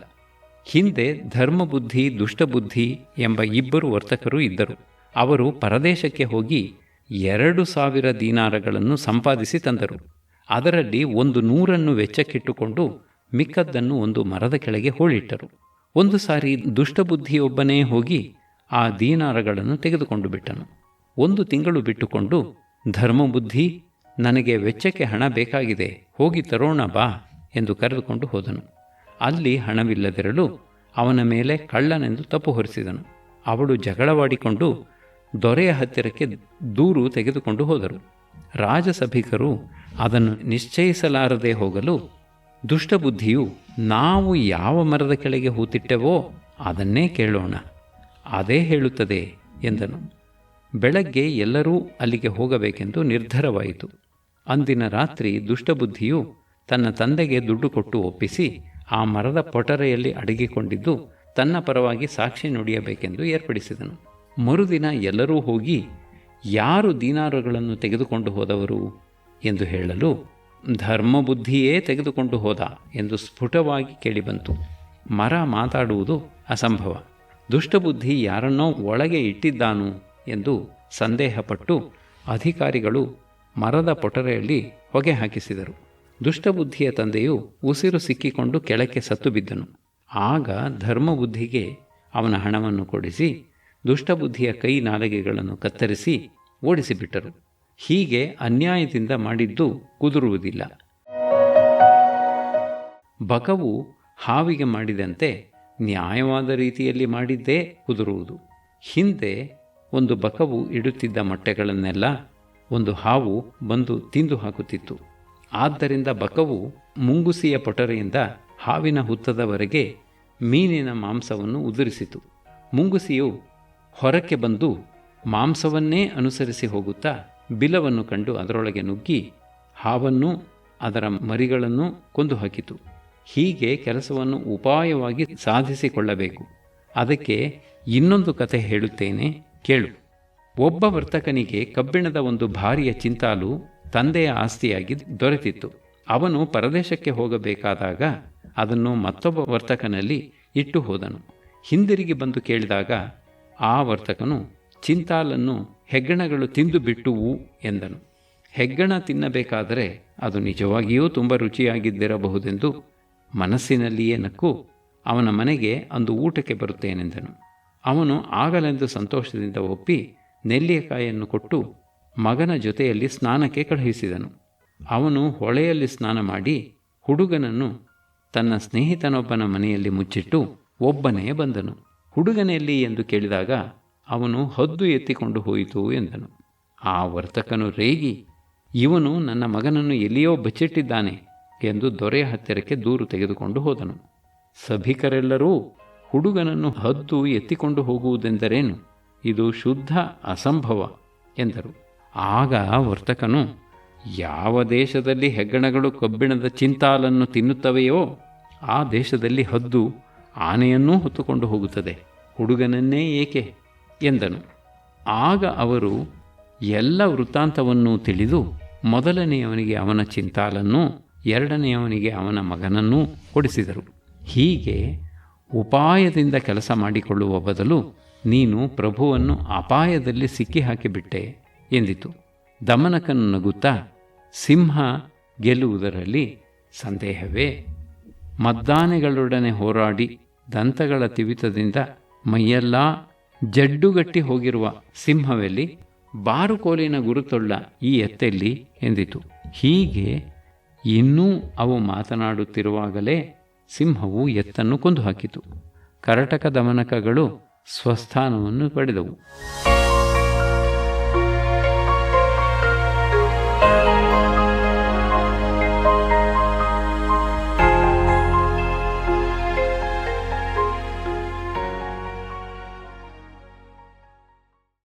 ಹಿಂದೆ ಧರ್ಮಬುದ್ಧಿ ದುಷ್ಟಬುದ್ಧಿ ಎಂಬ 2 ವರ್ತಕರು ಇದ್ದರು. ಅವರು ಪರದೇಶಕ್ಕೆ ಹೋಗಿ 2,000 ದೀನಾರಗಳನ್ನು ಸಂಪಾದಿಸಿ ತಂದರು. ಅದರಲ್ಲಿ 100 ವೆಚ್ಚಕ್ಕಿಟ್ಟುಕೊಂಡು ಮಿಕ್ಕದ್ದನ್ನು ಒಂದು ಮರದ ಕೆಳಗೆ ಹೂಳಿಟ್ಟರು. ಒಂದು ಸಾರಿ ದುಷ್ಟಬುದ್ಧಿಯೊಬ್ಬನೇ ಹೋಗಿ ಆ ದೀನಾರಗಳನ್ನು ತೆಗೆದುಕೊಂಡು ಬಿಟ್ಟನು. 1 ತಿಂಗಳು ಬಿಟ್ಟುಕೊಂಡು, ಧರ್ಮಬುದ್ಧಿ, ನನಗೆ ವೆಚ್ಚಕ್ಕೆ ಹಣ ಬೇಕಾಗಿದೆ, ಹೋಗಿ ತರೋಣ ಬಾ ಎಂದು ಕರೆದುಕೊಂಡು ಹೋದನು. ಅಲ್ಲಿ ಹಣವಿಲ್ಲದಿರಲು ಅವನ ಮೇಲೆ ಕಳ್ಳನೆಂದು ತಪ್ಪು ಹೊರಿಸಿದನು. ಅವಳು ಜಗಳವಾಡಿಕೊಂಡು ದೊರೆಯ ಹತ್ತಿರಕ್ಕೆ ದೂರು ತೆಗೆದುಕೊಂಡು ಹೋದರು. ರಾಜಸಭಿಕರು ಅದನ್ನು ನಿಶ್ಚಯಿಸಲಾರದೆ ಹೋಗಲು ದುಷ್ಟಬುದ್ಧಿಯು, ನಾವು ಯಾವ ಮರದ ಕೆಳಗೆ ಹೂತಿಟ್ಟೆವೋ ಅದನ್ನೇ ಕೇಳೋಣ, ಅದೇ ಹೇಳುತ್ತದೆ ಎಂದನು. ಬೆಳಗ್ಗೆ ಎಲ್ಲರೂ ಅಲ್ಲಿಗೆ ಹೋಗಬೇಕೆಂದು ನಿರ್ಧಾರವಾಯಿತು. ಅಂದಿನ ರಾತ್ರಿ ದುಷ್ಟಬುದ್ಧಿಯು ತನ್ನ ತಂದೆಗೆ ದುಡ್ಡು ಕೊಟ್ಟು ಒಪ್ಪಿಸಿ ಆ ಮರದ ಪೊಟರೆಯಲ್ಲಿ ಅಡಗಿಕೊಂಡಿದ್ದು ತನ್ನ ಪರವಾಗಿ ಸಾಕ್ಷಿ ನುಡಿಯಬೇಕೆಂದು ಏರ್ಪಡಿಸಿದನು. ಮರುದಿನ ಎಲ್ಲರೂ ಹೋಗಿ ಯಾರು ದೀನಾರುಗಳನ್ನು ತೆಗೆದುಕೊಂಡು ಹೋದವರು ಎಂದು ಹೇಳಲು, ಧರ್ಮಬುದ್ಧಿಯೇ ತೆಗೆದುಕೊಂಡು ಹೋದ ಎಂದು ಸ್ಫುಟವಾಗಿ ಕೇಳಿಬಂತು. ಮರ ಮಾತಾಡುವುದು ಅಸಂಭವ. ದುಷ್ಟಬುದ್ಧಿ ಯಾರನ್ನೋ ಒಳಗೆ ಇಟ್ಟಿದ್ದಾನು ಎಂದು ಸಂದೇಹಪಟ್ಟು ಅಧಿಕಾರಿಗಳು ಮರದ ಪೊಟರೆಯಲ್ಲಿ ಹೊಗೆ ಹಾಕಿಸಿದರು. ದುಷ್ಟಬುದ್ಧಿಯ ತಂದೆಯು ಉಸಿರು ಸಿಕ್ಕಿಕೊಂಡು ಕೆಳಕ್ಕೆ ಸತ್ತು ಬಿದ್ದನು. ಆಗ ಧರ್ಮಬುದ್ಧಿಗೆ ಅವನ ಹಣವನ್ನು ಕೊಡಿಸಿ ದುಷ್ಟಬುದ್ಧಿಯ ಕೈ ನಾಲಿಗೆಗಳನ್ನು ಕತ್ತರಿಸಿ ಓಡಿಸಿಬಿಟ್ಟರು. ಹೀಗೆ ಅನ್ಯಾಯದಿಂದ ಮಾಡಿದ್ದು ಕುದುರುವುದಿಲ್ಲ. ಬಕವು ಹಾವಿಗೆ ಮಾಡಿದಂತೆ ನ್ಯಾಯವಾದ ರೀತಿಯಲ್ಲಿ ಮಾಡಿದ್ದೇ ಕುದುರುವುದು. ಹಿಂದೆ ಒಂದು ಬಕವು ಇಡುತ್ತಿದ್ದ ಮೊಟ್ಟೆಗಳನ್ನೆಲ್ಲ ಒಂದು ಹಾವು ಬಂದು ತಿಂದು ಹಾಕುತ್ತಿತ್ತು. ಆದ್ದರಿಂದ ಬಕವು ಮುಂಗುಸಿಯ ಪೊಟರೆಯಿಂದ ಹಾವಿನ ಹುತ್ತದವರೆಗೆ ಮೀನಿನ ಮಾಂಸವನ್ನು ಉದುರಿಸಿತು. ಮುಂಗುಸಿಯು ಹೊರಕ್ಕೆ ಬಂದು ಮಾಂಸವನ್ನೇ ಅನುಸರಿಸಿ ಹೋಗುತ್ತಾ ಬಿಲವನ್ನು ಕಂಡು ಅದರೊಳಗೆ ನುಗ್ಗಿ ಹಾವನ್ನೂ ಅದರ ಮರಿಗಳನ್ನು ಕೊಂದು ಹಾಕಿತು. ಹೀಗೆ ಕೆಲಸವನ್ನು ಉಪಾಯವಾಗಿ ಸಾಧಿಸಿಕೊಳ್ಳಬೇಕು. ಅದಕ್ಕೆ ಇನ್ನೊಂದು ಕತೆ ಹೇಳುತ್ತೇನೆ, ಕೇಳು. ಒಬ್ಬ ವರ್ತಕನಿಗೆ ಕಬ್ಬಿಣದ ಒಂದು ಭಾರಿಯ ಚಿಂತಾಲು ತಂದೆಯ ಆಸ್ತಿಯಾಗಿ ದೊರೆತಿತ್ತು. ಅವನು ಪರದೇಶಕ್ಕೆ ಹೋಗಬೇಕಾದಾಗ ಅದನ್ನು ಮತ್ತೊಬ್ಬ ವರ್ತಕನಲ್ಲಿ ಇಟ್ಟು ಹೋದನು. ಹಿಂದಿರುಗಿ ಬಂದು ಕೇಳಿದಾಗ ಆ ವರ್ತಕನು ಚಿಂತಾಲನ್ನು ಹೆಗ್ಗಣಗಳು ತಿಂದು ಬಿಟ್ಟುವು ಎಂದನು. ಹೆಗ್ಗಣ ತಿನ್ನಬೇಕಾದರೆ ಅದು ನಿಜವಾಗಿಯೂ ತುಂಬ ರುಚಿಯಾಗಿದ್ದಿರಬಹುದೆಂದು ಮನಸ್ಸಿನಲ್ಲಿಯೇ ನಕ್ಕು ಅವನ ಮನೆಗೆ ಅಂದು ಊಟಕ್ಕೆ ಬರುತ್ತೇನೆಂದನು. ಅವನು ಆಗಲೆಂದು ಸಂತೋಷದಿಂದ ಒಪ್ಪಿ ನೆಲ್ಲಿಕಾಯನ್ನು ಕೊಟ್ಟು ಮಗನ ಜೊತೆಯಲ್ಲಿ ಸ್ನಾನಕ್ಕೆ ಕಳುಹಿಸಿದನು. ಅವನು ಹೊಳೆಯಲ್ಲಿ ಸ್ನಾನ ಮಾಡಿ ಹುಡುಗನನ್ನು ತನ್ನ ಸ್ನೇಹಿತನೊಬ್ಬನ ಮನೆಯಲ್ಲಿ ಮುಚ್ಚಿಟ್ಟು ಒಬ್ಬನೇ ಬಂದನು. ಹುಡುಗನೆಯಲ್ಲಿ ಎಂದು ಕೇಳಿದಾಗ ಅವನು ಹದ್ದು ಎತ್ತಿಕೊಂಡು ಹೋಯಿತು ಎಂದನು. ಆ ವರ್ತಕನು ರೇಗಿ, ಇವನು ನನ್ನ ಮಗನನ್ನು ಎಲ್ಲಿಯೋ ಬಚ್ಚಿಟ್ಟಿದ್ದಾನೆ ಎಂದು ದೊರೆಯ ಹತ್ತಿರಕ್ಕೆ ದೂರು ತೆಗೆದುಕೊಂಡು ಹೋದನು. ಸಭಿಕರೆಲ್ಲರೂ ಹುಡುಗನನ್ನು ಹದ್ದು ಎತ್ತಿಕೊಂಡು ಹೋಗುವುದೆಂದರೇನು, ಇದು ಶುದ್ಧ ಅಸಂಭವ ಎಂದರು. ಆಗ ವರ್ತಕನು, ಯಾವ ದೇಶದಲ್ಲಿ ಹೆಗ್ಗಣಗಳು ಕಬ್ಬಿಣದ ಚಿಂತಾಲನ್ನು ತಿನ್ನುತ್ತವೆಯೋ ಆ ದೇಶದಲ್ಲಿ ಹದ್ದು ಆನೆಯನ್ನೂ ಹೊತ್ತುಕೊಂಡು ಹೋಗುತ್ತದೆ, ಹುಡುಗನನ್ನೇ ಏಕೆ ಎಂದನು. ಆಗ ಅವರು ಎಲ್ಲ ವೃತ್ತಾಂತವನ್ನೂ ತಿಳಿದು ಮೊದಲನೆಯವನಿಗೆ ಅವನ ಚಿಂತಾಲನ್ನೂ ಎರಡನೆಯವನಿಗೆ ಅವನ ಮಗನನ್ನೂ ಕೊಡಿಸಿದರು. ಹೀಗೆ ಉಪಾಯದಿಂದ ಕೆಲಸ ಮಾಡಿಕೊಳ್ಳುವ ಬದಲು ನೀನು ಪ್ರಭುವನ್ನು ಅಪಾಯದಲ್ಲಿ ಸಿಕ್ಕಿ ಹಾಕಿಬಿಟ್ಟೆ ಎಂದಿತು. ದಮನಕನು ನಗುತ್ತಾ, ಸಿಂಹ ಗೆಲ್ಲುವುದರಲ್ಲಿ ಸಂದೇಹವೇ? ಮದ್ದಾನೆಗಳೊಡನೆ ಹೋರಾಡಿ ದಂತಗಳ ತಿವಿತದಿಂದ ಮೈಯೆಲ್ಲ ಜಡ್ಡುಗಟ್ಟಿ ಹೋಗಿರುವ ಸಿಂಹವೆಲ್ಲಿ? ಬಾರುಕೋಲಿನ ಗುರುತುಳ್ಳ ಈ ಎತ್ತೆಲ್ಲಿ ಎಂದಿತು. ಹೀಗೆ ಇನ್ನೂ ಅವು ಮಾತನಾಡುತ್ತಿರುವಾಗಲೇ ಸಿಂಹವು ಎತ್ತನ್ನು ಕೊಂದು ಹಾಕಿತು. ಕರಟಕ ದಮನಕಗಳು ಸ್ವಸ್ಥಾನವನ್ನು ಪಡೆದವು.